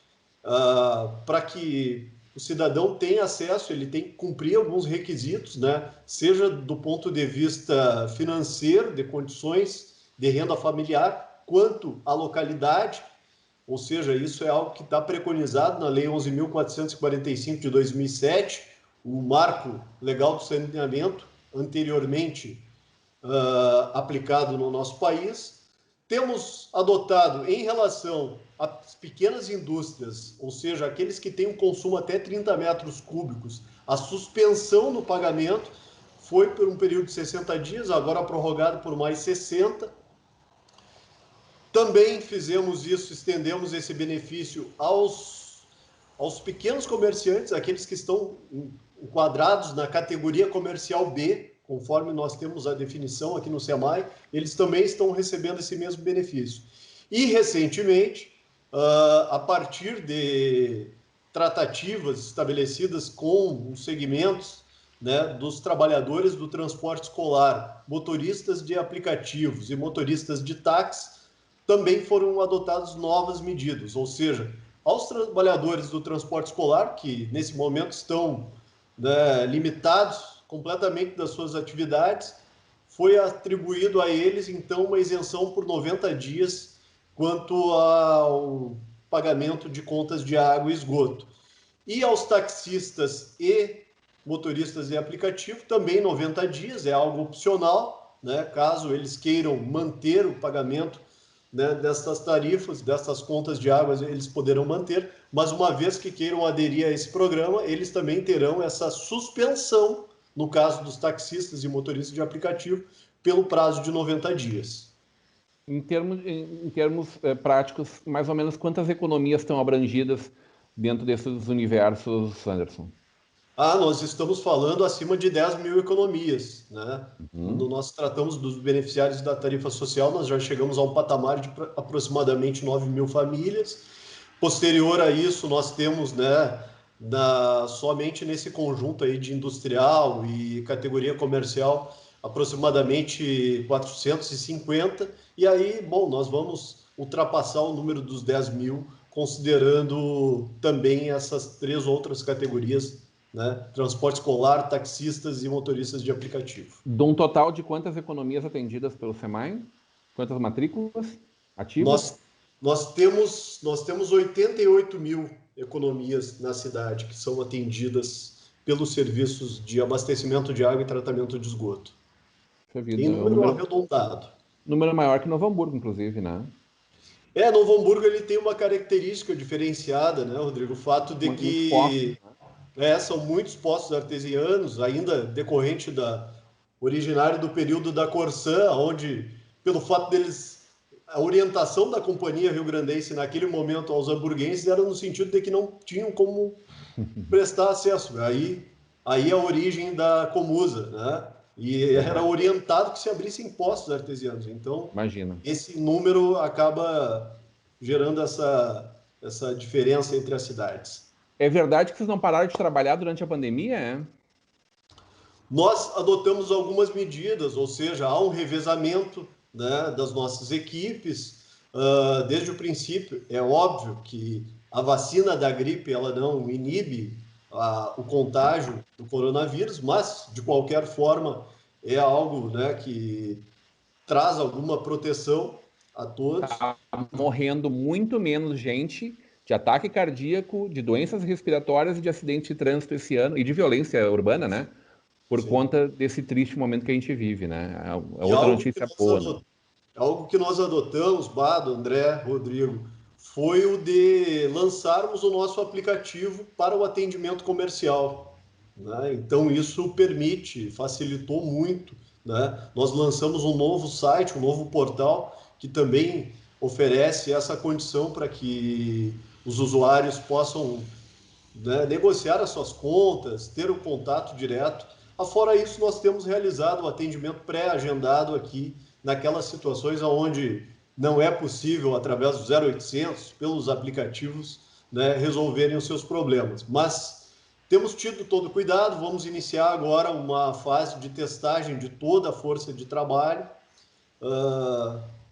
para que o cidadão tenha acesso, ele tem que cumprir alguns requisitos, né, seja do ponto de vista financeiro, de condições de renda familiar, quanto à localidade, ou seja, isso é algo que está preconizado na Lei 11.445 de 2007, o marco legal do saneamento, anteriormente aplicado no nosso país. Temos adotado, em relação às pequenas indústrias, ou seja, aqueles que têm um consumo até 30 metros cúbicos, a suspensão no pagamento foi por um período de 60 dias, agora prorrogado por mais 60. Também fizemos isso, estendemos esse benefício aos pequenos comerciantes, aqueles que estão enquadrados na categoria comercial B, conforme nós temos a definição aqui no SEMAI, eles também estão recebendo esse mesmo benefício. E, recentemente, a partir de tratativas estabelecidas com os segmentos, né, dos trabalhadores do transporte escolar, motoristas de aplicativos e motoristas de táxi, também foram adotadas novas medidas, ou seja, aos trabalhadores do transporte escolar, que nesse momento estão, né, limitados completamente das suas atividades, foi atribuído a eles, então, uma isenção por 90 dias quanto ao pagamento de contas de água e esgoto. E aos taxistas e motoristas de aplicativo, também 90 dias, é algo opcional, né, caso eles queiram manter o pagamento, né, dessas tarifas, dessas contas de água, eles poderão manter, mas uma vez que queiram aderir a esse programa, eles também terão essa suspensão, no caso dos taxistas e motoristas de aplicativo, pelo prazo de 90 dias. Em termos práticos, mais ou menos quantas economias estão abrangidas dentro desses universos, Anderson? Nós estamos falando acima de 10 mil economias, né? Quando nós tratamos dos beneficiários da tarifa social, nós já chegamos a um patamar de aproximadamente 9 mil famílias. Posterior a isso, nós temos, né, somente nesse conjunto aí de industrial e categoria comercial, aproximadamente 450. E aí, bom, nós vamos ultrapassar o número dos 10 mil, considerando também essas 3 outras categorias, né? Transporte escolar, taxistas e motoristas de aplicativo. De um total de quantas economias atendidas pelo SEMAI? Quantas matrículas ativas? Nós temos 88 mil economias na cidade que são atendidas pelos serviços de abastecimento de água e tratamento de esgoto. Em número arredondado. Número maior que Novo Hamburgo, inclusive, né? Novo Hamburgo ele tem uma característica diferenciada, né, Rodrigo? O fato de que são muitos poços artesianos, ainda decorrente originário do período da Corsã, onde, pelo fato deles, a orientação da Companhia Rio-Grandense naquele momento aos hamburguenses era no sentido de que não tinham como prestar acesso. Aí a origem da Comusa, né? E era orientado que se abrissem poços artesianos. Então, imagina, esse número acaba gerando essa diferença entre as cidades. É verdade que vocês não pararam de trabalhar durante a pandemia, Nós adotamos algumas medidas, ou seja, há um revezamento, né, das nossas equipes. Desde o princípio, é óbvio que a vacina da gripe ela não inibe o contágio do coronavírus, mas, de qualquer forma, é algo, né, que traz alguma proteção a todos. Tá morrendo muito menos gente de ataque cardíaco, de doenças respiratórias e de acidente de trânsito esse ano, e de violência urbana, né? Por conta desse triste momento que a gente vive, né? É outra notícia boa. Né? Algo que nós adotamos, Bado, André, Rodrigo, foi o de lançarmos o nosso aplicativo para o atendimento comercial, né? Então, isso facilitou muito, né? Nós lançamos um novo site, um novo portal, que também oferece essa condição para que os usuários possam, né, negociar as suas contas, ter um contato direto. Afora isso, nós temos realizado o atendimento pré-agendado aqui, naquelas situações onde não é possível, através do 0800, pelos aplicativos, né, resolverem os seus problemas. Mas temos tido todo cuidado, vamos iniciar agora uma fase de testagem de toda a força de trabalho.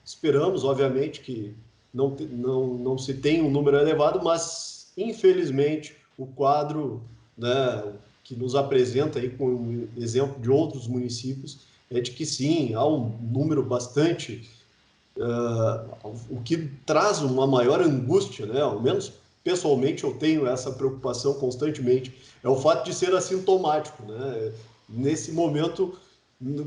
Esperamos, obviamente, que não se tenha um número elevado, mas, infelizmente, o quadro, né, que nos apresenta aí com o exemplo de outros municípios é de que sim, há um número bastante o que traz uma maior angústia, né? Ao menos pessoalmente eu tenho essa preocupação constantemente, é o fato de ser assintomático, né? Nesse momento,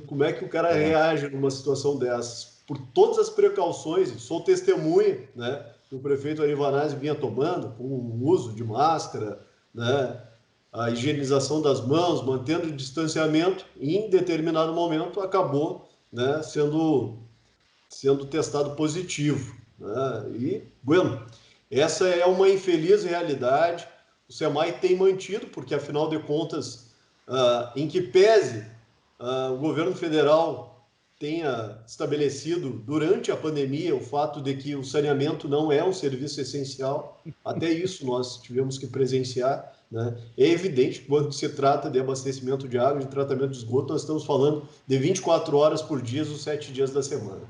como é que o cara reage numa situação dessas? Por todas as precauções, sou testemunha, né? Que o prefeito Ari Vanazzi vinha tomando, com o uso de máscara, né? A higienização das mãos, mantendo o distanciamento, e em determinado momento acabou, né, sendo testado positivo, né? E, bueno, essa é uma infeliz realidade. O SEMAI tem mantido, porque, afinal de contas, em que pese o governo federal tenha estabelecido, durante a pandemia, o fato de que o saneamento não é um serviço essencial, até isso nós tivemos que presenciar, né? É evidente que, quando se trata de abastecimento de água, de tratamento de esgoto, nós estamos falando de 24 horas por dia, os 7 dias da semana.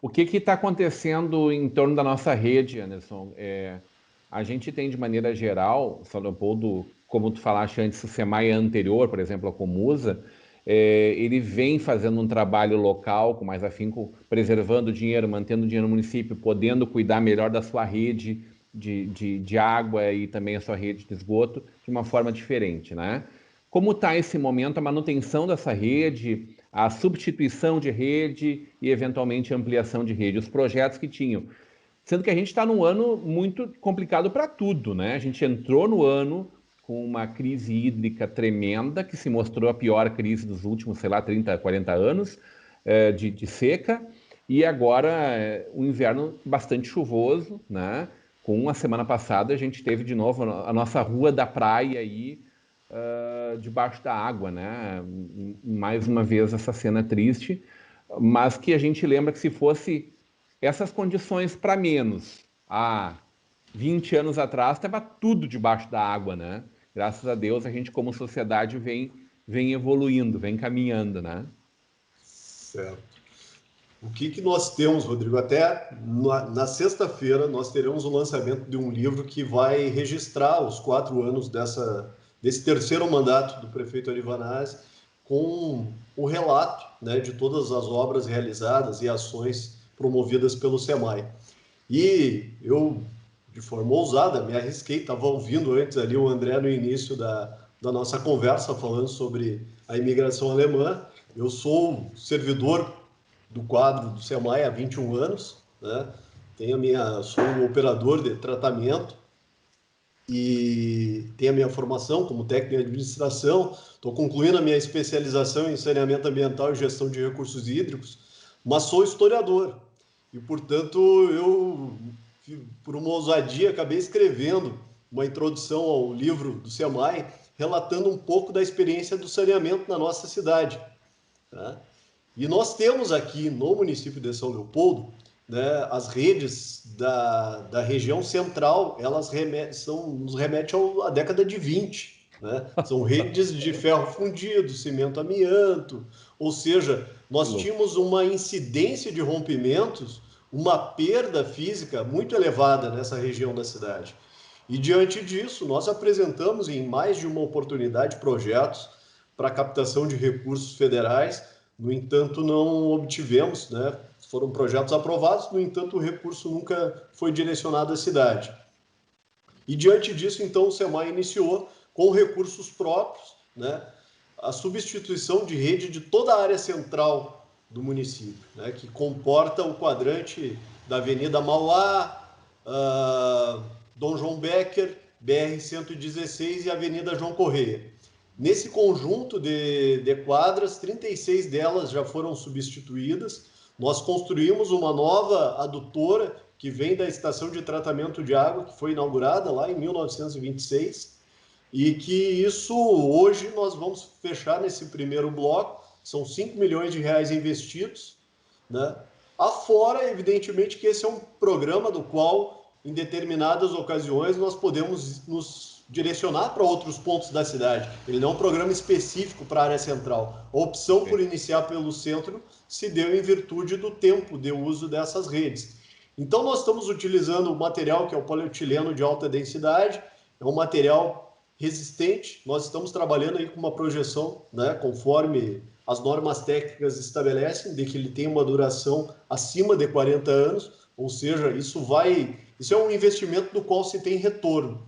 O que está acontecendo em torno da nossa rede, Anderson? A gente tem, de maneira geral, São Leopoldo, como tu falaste antes, o SEMAI anterior, por exemplo, a Comusa, ele vem fazendo um trabalho local com mais afinco, preservando o dinheiro, mantendo o dinheiro no município, podendo cuidar melhor da sua rede de água e também a sua rede de esgoto de uma forma diferente, né? Como está esse momento, a manutenção dessa rede, a substituição de rede e, eventualmente, a ampliação de rede, os projetos que tinham. Sendo que a gente está num ano muito complicado para tudo, né? A gente entrou no ano com uma crise hídrica tremenda, que se mostrou a pior crise dos últimos, 30, 40 anos de seca, e agora um inverno bastante chuvoso, né? Com a semana passada a gente teve de novo a nossa rua da praia aí, debaixo da água, né? Mais uma vez essa cena triste, mas que a gente lembra que, se fosse essas condições para menos há 20 anos atrás, estava tudo debaixo da água, né? Graças a Deus a gente, como sociedade, vem evoluindo, vem caminhando, né? Certo. O que nós temos, Rodrigo? Até na sexta-feira nós teremos o lançamento de um livro que vai registrar os 4 anos desse terceiro mandato do prefeito Ari Vanazzi, com o relato, né, de todas as obras realizadas e ações promovidas pelo SEMAI. E eu, de forma ousada, me arrisquei, estava ouvindo antes ali o André no início da nossa conversa, falando sobre a imigração alemã. Eu sou servidor do quadro do SEMAI há 21 anos, né? Sou um operador de tratamento e tenho a minha formação como técnico em administração. Estou concluindo a minha especialização em saneamento ambiental e gestão de recursos hídricos, mas sou historiador e, portanto, eu, por uma ousadia, acabei escrevendo uma introdução ao livro do SEMAI, relatando um pouco da experiência do saneamento na nossa cidade, tá? E nós temos aqui no município de São Leopoldo, né, as redes da região central, elas nos remetem à década de 20. Né? São redes de ferro fundido, cimento amianto, ou seja, nós tínhamos uma incidência de rompimentos, uma perda física muito elevada nessa região da cidade. E, diante disso, nós apresentamos em mais de uma oportunidade projetos para captação de recursos federais. No entanto, não obtivemos, né? Foram projetos aprovados, no entanto, o recurso nunca foi direcionado à cidade. E, diante disso, então, o SEMAI iniciou, com recursos próprios, né, a substituição de rede de toda a área central do município, né, que comporta o quadrante da Avenida Mauá, Dom João Becker, BR-116 e Avenida João Correia. Nesse conjunto de quadras, 36 delas já foram substituídas. Nós construímos uma nova adutora que vem da estação de tratamento de água, que foi inaugurada lá em 1926, e que isso hoje nós vamos fechar nesse primeiro bloco. São 5 milhões de reais investidos, né? Afora, evidentemente, que esse é um programa do qual, em determinadas ocasiões, nós podemos nos direcionar para outros pontos da cidade. Ele não é um programa específico para a área central. A opção por iniciar pelo centro se deu em virtude do tempo de uso dessas redes. Então, nós estamos utilizando o material que é o polietileno de alta densidade, é um material resistente. Nós estamos trabalhando aí com uma projeção, né, conforme as normas técnicas estabelecem, de que ele tem uma duração acima de 40 anos, ou seja, isso é um investimento do qual se tem retorno,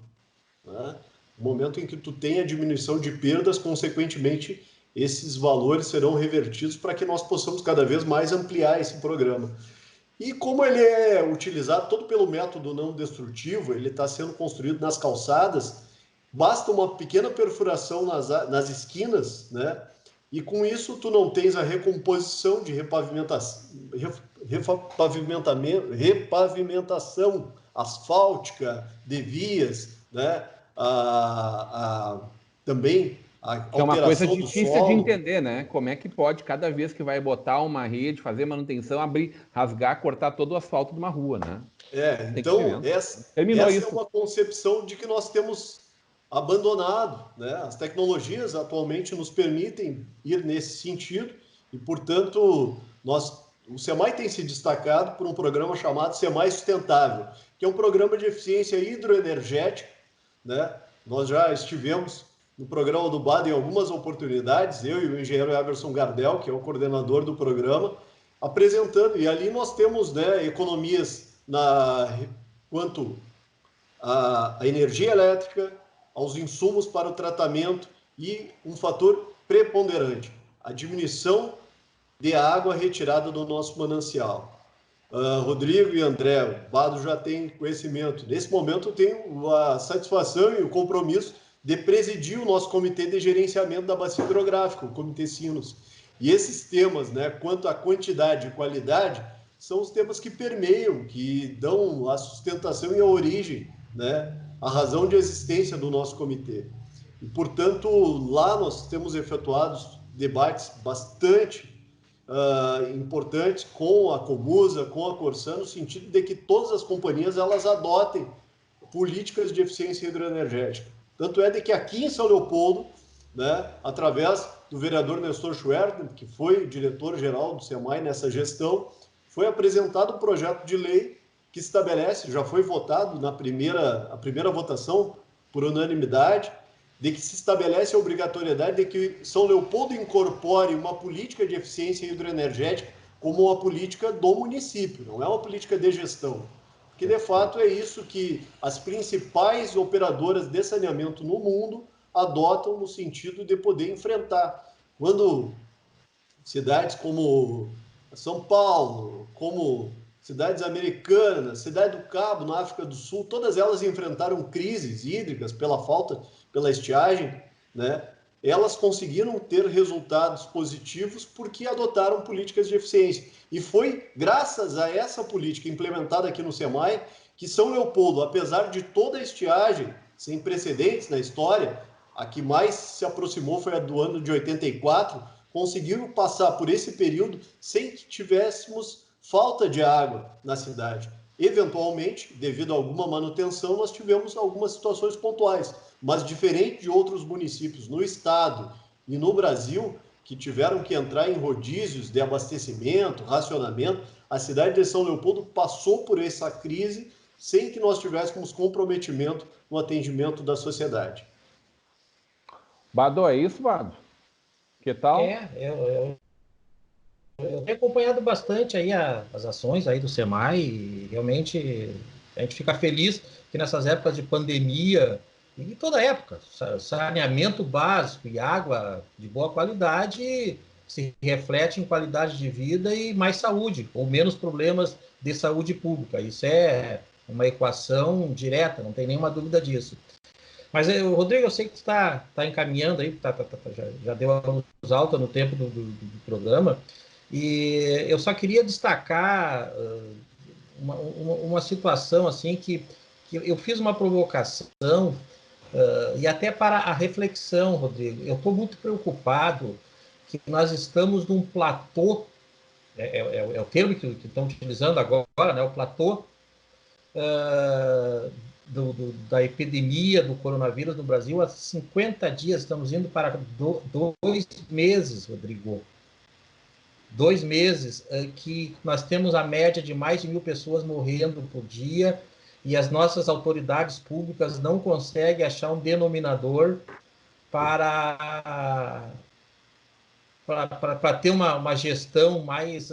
né? No momento em que tu tem a diminuição de perdas, consequentemente, esses valores serão revertidos para que nós possamos cada vez mais ampliar esse programa. E como ele é utilizado todo pelo método não destrutivo, ele está sendo construído nas calçadas, basta uma pequena perfuração nas esquinas, né? E com isso tu não tens a recomposição de repavimentação asfáltica de vias, né? Também a é uma coisa alteração do difícil solo. de entender, né? Como é que pode, cada vez que vai botar uma rede, fazer manutenção, abrir, rasgar, cortar todo o asfalto de uma rua, né? Então, essa é uma concepção de que nós temos abandonado, né? As tecnologias atualmente nos permitem ir nesse sentido e, portanto, o SEMAI tem se destacado por um programa chamado SEMAI Sustentável, que é um programa de eficiência hidroenergética, né? Nós já estivemos no programa do BAD em algumas oportunidades, eu e o engenheiro Everson Gardel, que é o coordenador do programa, apresentando, e ali nós temos, né, economias quanto à energia elétrica, aos insumos para o tratamento e um fator preponderante, a diminuição de água retirada do nosso manancial. Rodrigo e André, o Bado já tem conhecimento. Nesse momento eu tenho a satisfação e o compromisso de presidir o nosso comitê de gerenciamento da bacia hidrográfica, o Comitê Sinos. E esses temas, né, quanto à quantidade e qualidade, são os temas que permeiam, que dão a sustentação e a origem, né, a razão de existência do nosso comitê. E, portanto, lá nós temos efetuado debates bastante importantes com a Comusa, com a Corsã, no sentido de que todas as companhias elas adotem políticas de eficiência hidroenergética. Tanto é de que aqui em São Leopoldo, né, através do vereador Nestor Schwertner, que foi diretor-geral do SEMAI nessa gestão, foi apresentado um projeto de lei que estabelece, já foi votado a primeira votação por unanimidade, de que se estabelece a obrigatoriedade de que São Leopoldo incorpore uma política de eficiência hidroenergética como uma política do município, não é uma política de gestão. Porque, de fato, é isso que as principais operadoras de saneamento no mundo adotam no sentido de poder enfrentar. Quando cidades como São Paulo, como cidades americanas, Cidade do Cabo, na África do Sul, todas elas enfrentaram crises hídricas pela estiagem, né? Elas conseguiram ter resultados positivos porque adotaram políticas de eficiência. E foi graças a essa política implementada aqui no SEMAI que São Leopoldo, apesar de toda a estiagem sem precedentes na história, a que mais se aproximou foi a do ano de 84, conseguiram passar por esse período sem que tivéssemos falta de água na cidade. Eventualmente, devido a alguma manutenção, nós tivemos algumas situações pontuais, mas diferente de outros municípios no estado e no Brasil, que tiveram que entrar em rodízios de abastecimento, racionamento, a cidade de São Leopoldo passou por essa crise sem que nós tivéssemos comprometimento no atendimento da sociedade. Bado, é isso, Bado? Que tal? Eu tenho acompanhado bastante aí as ações aí do SEMAI e realmente a gente fica feliz que nessas épocas de pandemia, e toda época, saneamento básico e água de boa qualidade se reflete em qualidade de vida e mais saúde, ou menos problemas de saúde pública. Isso é uma equação direta, não tem nenhuma dúvida disso. Mas, Rodrigo, eu sei que tu está encaminhando aí, já deu a luz alta no tempo do programa, e eu só queria destacar uma situação assim que eu fiz uma provocação e até para a reflexão, Rodrigo. Eu estou muito preocupado que nós estamos num platô, é o termo que estão utilizando agora, né, o platô da epidemia do coronavírus no Brasil. Há 50 dias, estamos indo para 2 meses, Rodrigo. 2 meses que nós temos a média de mais de 1.000 pessoas morrendo por dia e as nossas autoridades públicas não conseguem achar um denominador para ter uma gestão mais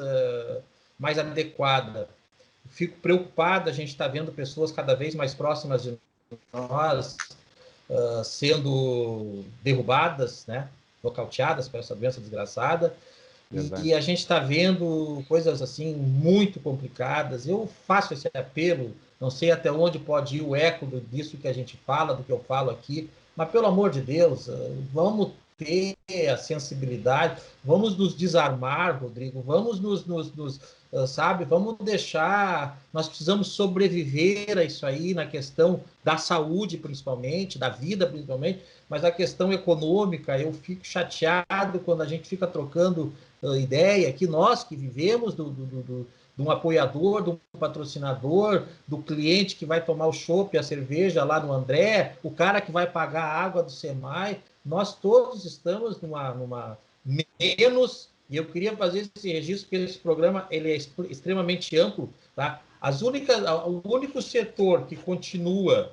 adequada. Fico preocupado, a gente está vendo pessoas cada vez mais próximas de nós sendo derrubadas, né, nocauteadas por essa doença desgraçada, e a gente está vendo coisas assim muito complicadas. Eu faço esse apelo, não sei até onde pode ir o eco disso que a gente fala, do que eu falo aqui, mas pelo amor de Deus, vamos ter a sensibilidade, vamos nos desarmar, Rodrigo, vamos sabe, vamos deixar, nós precisamos sobreviver a isso aí, na questão da saúde principalmente, da vida principalmente, mas a questão econômica, eu fico chateado quando a gente fica trocando ideia, que nós que vivemos de um apoiador, de um patrocinador, do cliente que vai tomar o chopp, a cerveja lá no André, o cara que vai pagar a água do SEMAI, nós todos estamos numa menos, e eu queria fazer esse registro, porque esse programa ele é extremamente amplo, tá? O único setor que continua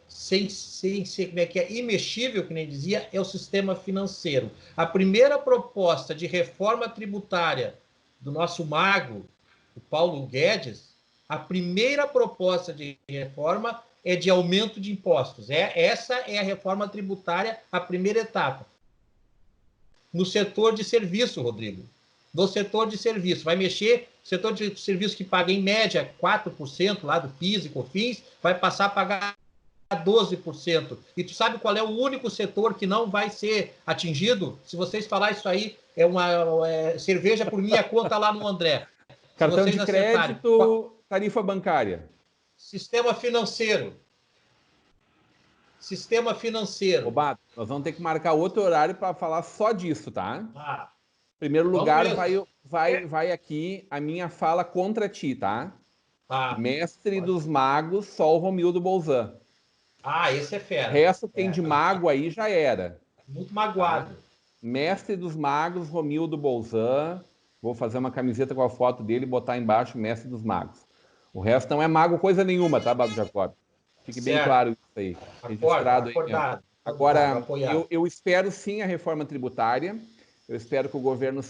sem ser, como é que é, imexível, que nem dizia, é o sistema financeiro. A primeira proposta de reforma tributária do nosso mago, o Paulo Guedes, a primeira proposta de reforma é de aumento de impostos. Essa é a reforma tributária, a primeira etapa. No setor de serviço, Rodrigo. No setor de serviço. Vai mexer, setor de serviço que paga em média 4% lá do PIS e COFINS, vai passar a pagar 12%. E tu sabe qual é o único setor que não vai ser atingido? Se vocês falar isso aí, é cerveja por minha conta lá no André. Cartão de crédito, tarifa bancária. Sistema financeiro. Sistema financeiro. Ô, Bato, nós vamos ter que marcar outro horário para falar só disso, tá? Em primeiro lugar, vai aqui a minha fala contra ti, tá? Mestre dos magos, só o Romildo Bolzan. Esse é fera. O resto tem de mago aí, já era. Muito magoado. Tá? Mestre dos magos, Romildo Bolzan. Vou fazer uma camiseta com a foto dele e botar embaixo Mestre dos Magos. O resto não é mago coisa nenhuma, tá, Bato Jacob? Fique bem claro isso aí. Registrado aí. Agora, eu espero sim a reforma tributária. Eu espero que o governo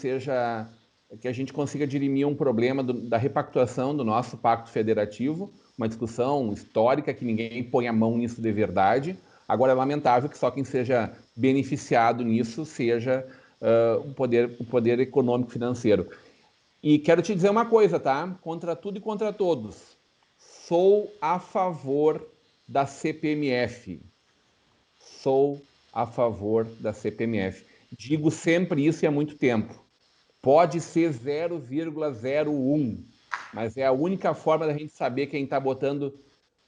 que a gente consiga dirimir um problema da repactuação do nosso pacto federativo, uma discussão histórica que ninguém põe a mão nisso de verdade. Agora, é lamentável que só quem seja beneficiado nisso seja o poder econômico financeiro. E quero te dizer uma coisa, tá? Contra tudo e contra todos. Sou a favor da CPMF. Sou a favor da CPMF. Digo sempre isso e há muito tempo. Pode ser 0,01, mas é a única forma da gente saber quem está botando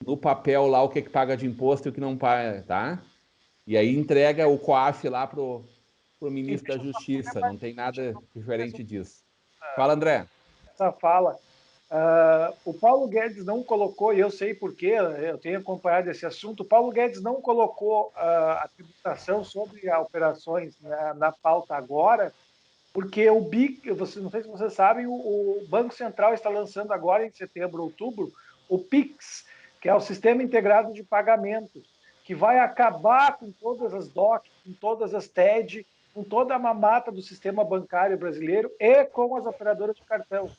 no papel lá o que paga de imposto e o que não paga, tá? E aí entrega o COAF lá pro ministro da Justiça. Não tem nada diferente disso. Fala, André. Essa fala. O Paulo Guedes não colocou, e eu sei porquê, eu tenho acompanhado esse assunto, o Paulo Guedes não colocou a tributação sobre as operações na pauta agora, porque o BIC, não sei se vocês sabem, o Banco Central está lançando agora, em setembro, outubro, o PIX, que é o Sistema Integrado de Pagamentos, que vai acabar com todas as DOC, com todas as TED, com toda a mamata do sistema bancário brasileiro e com as operadoras de cartão.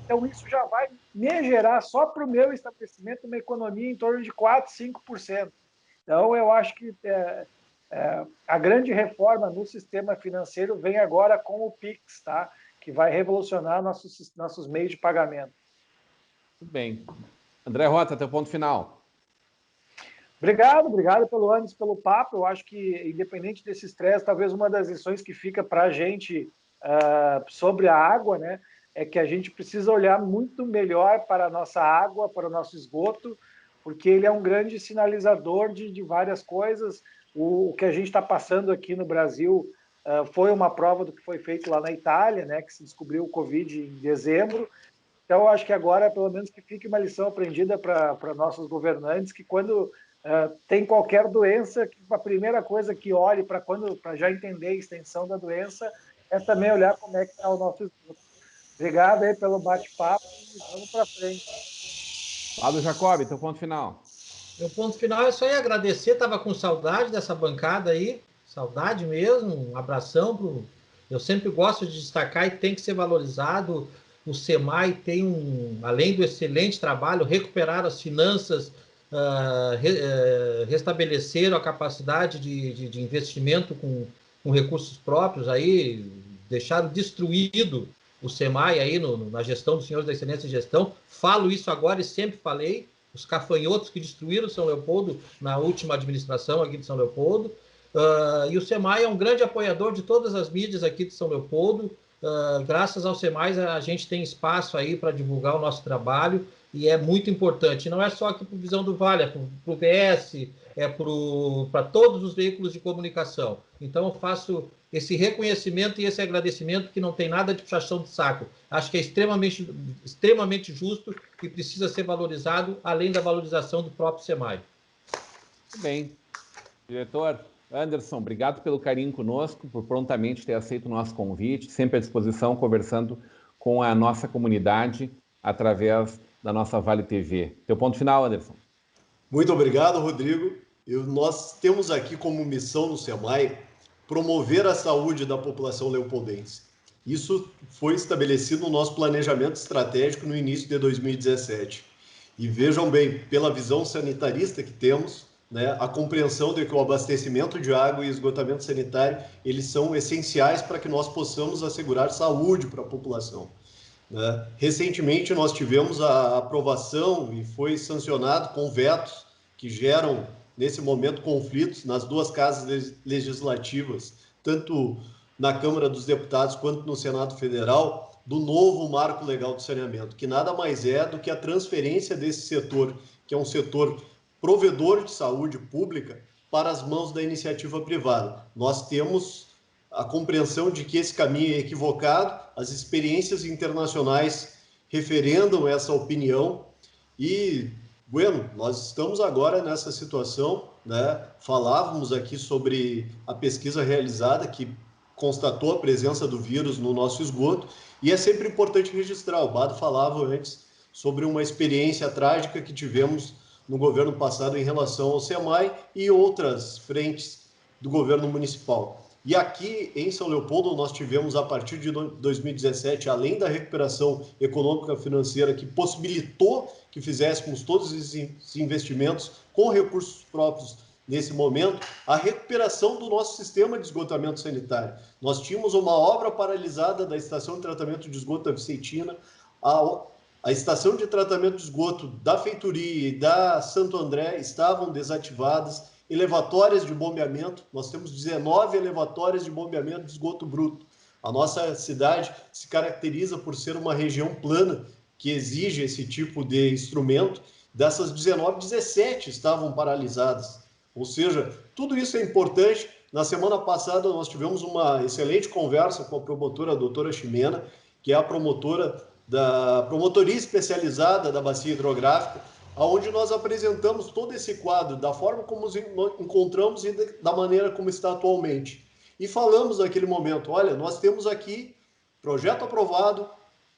Então, isso já vai me gerar, só para o meu estabelecimento, uma economia em torno de 4%, 5%. Então, eu acho que a grande reforma no sistema financeiro vem agora com o PIX, tá? Que vai revolucionar nossos meios de pagamento. Tudo bem. André Rota, teu ponto final. Obrigado pelo Anderson, pelo papo. Eu acho que, independente desse estresse, talvez uma das lições que fica para a gente sobre a água, né, é que a gente precisa olhar muito melhor para a nossa água, para o nosso esgoto, porque ele é um grande sinalizador de várias coisas. O que a gente está passando aqui no Brasil foi uma prova do que foi feito lá na Itália, né, que se descobriu o Covid em dezembro. Então, eu acho que agora, pelo menos, que fique uma lição aprendida para nossos governantes, que quando tem qualquer doença, a primeira coisa que olhe para já entender a extensão da doença é também olhar como é que está o nosso esgoto. Obrigado aí pelo bate-papo e vamos para frente. Fábio Jacob, teu ponto final. Meu ponto final é só ir agradecer, estava com saudade dessa bancada aí, saudade mesmo, um abração. Eu sempre gosto de destacar e tem que ser valorizado. O SEMAI tem, além do excelente trabalho, recuperar as finanças, restabeleceram a capacidade de investimento com recursos próprios, aí deixaram destruído o SEMAI aí na gestão dos senhores da excelência de gestão. Falo isso agora e sempre falei. Os cafanhotos que destruíram São Leopoldo na última administração aqui de São Leopoldo. E o SEMAI é um grande apoiador de todas as mídias aqui de São Leopoldo. Graças ao SEMAI, a gente tem espaço aí para divulgar o nosso trabalho e é muito importante. Não é só aqui para o Visão do Vale, é para o VS, é para todos os veículos de comunicação. Então, eu faço esse reconhecimento e esse agradecimento que não tem nada de puxação de saco. Acho que é extremamente justo e precisa ser valorizado, além da valorização do próprio SEMAI. Muito bem. Diretor Anderson, obrigado pelo carinho conosco, por prontamente ter aceito o nosso convite, sempre à disposição, conversando com a nossa comunidade através da nossa Vale TV. Teu ponto final, Anderson. Muito obrigado, Rodrigo. Nós temos aqui como missão no SEMAI promover a saúde da população leopoldense. Isso foi estabelecido no nosso planejamento estratégico no início de 2017. E vejam bem, pela visão sanitarista que temos, né, a compreensão de que o abastecimento de água e esgotamento sanitário, eles são essenciais para que nós possamos assegurar saúde para a população. Né? Recentemente nós tivemos a aprovação e foi sancionado com vetos que geram, nesse momento, conflitos nas duas casas legislativas, tanto na Câmara dos Deputados quanto no Senado Federal, do novo marco legal do saneamento, que nada mais é do que a transferência desse setor, que é um setor provedor de saúde pública, para as mãos da iniciativa privada. Nós temos a compreensão de que esse caminho é equivocado, as experiências internacionais referendam essa opinião e, bueno, nós estamos agora nessa situação, né? Falávamos aqui sobre a pesquisa realizada que constatou a presença do vírus no nosso esgoto e é sempre importante registrar. O Bado falava antes sobre uma experiência trágica que tivemos no governo passado em relação ao SEMAI e outras frentes do governo municipal. E aqui em São Leopoldo nós tivemos, a partir de 2017, além da recuperação econômica financeira que possibilitou que fizéssemos todos esses investimentos com recursos próprios nesse momento, a recuperação do nosso sistema de esgotamento sanitário. Nós tínhamos uma obra paralisada da estação de tratamento de esgoto da Vicentina, a estação de tratamento de esgoto da Feitoria e da Santo André estavam desativadas, elevatórias de bombeamento, nós temos 19 elevatórias de bombeamento de esgoto bruto. A nossa cidade se caracteriza por ser uma região plana que exige esse tipo de instrumento. Dessas 19, 17 estavam paralisadas. Ou seja, tudo isso é importante. Na semana passada nós tivemos uma excelente conversa com a promotora, a doutora Ximena, que é a promotora da Promotoria Especializada da Bacia Hidrográfica, onde nós apresentamos todo esse quadro, da forma como nos encontramos e da maneira como está atualmente. E falamos naquele momento, olha, nós temos aqui projeto aprovado,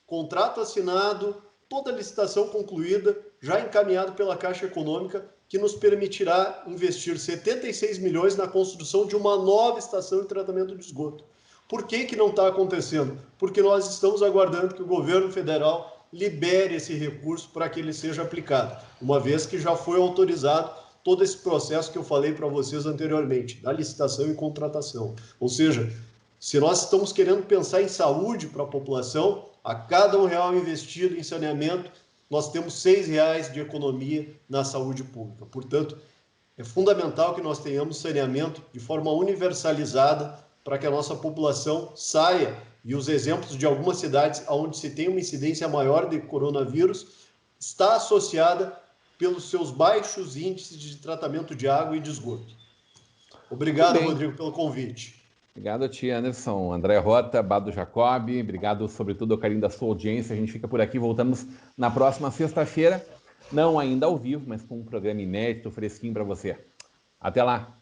contrato assinado, toda a licitação concluída, já encaminhado pela Caixa Econômica, que nos permitirá investir 76 milhões na construção de uma nova estação de tratamento de esgoto. Por que não está acontecendo? Porque nós estamos aguardando que o governo federal libere esse recurso para que ele seja aplicado, uma vez que já foi autorizado todo esse processo que eu falei para vocês anteriormente, da licitação e contratação. Ou seja, se nós estamos querendo pensar em saúde para a população, a cada R$1 investido em saneamento, nós temos R$6 de economia na saúde pública. Portanto, é fundamental que nós tenhamos saneamento de forma universalizada para que a nossa população saia. E os exemplos de algumas cidades onde se tem uma incidência maior de coronavírus está associada pelos seus baixos índices de tratamento de água e de esgoto. Obrigado, Rodrigo, pelo convite. Obrigado a ti, Anderson. André Rota, Bado Jacob, obrigado sobretudo ao carinho da sua audiência. A gente fica por aqui, voltamos na próxima sexta-feira, não ainda ao vivo, mas com um programa inédito, fresquinho para você. Até lá!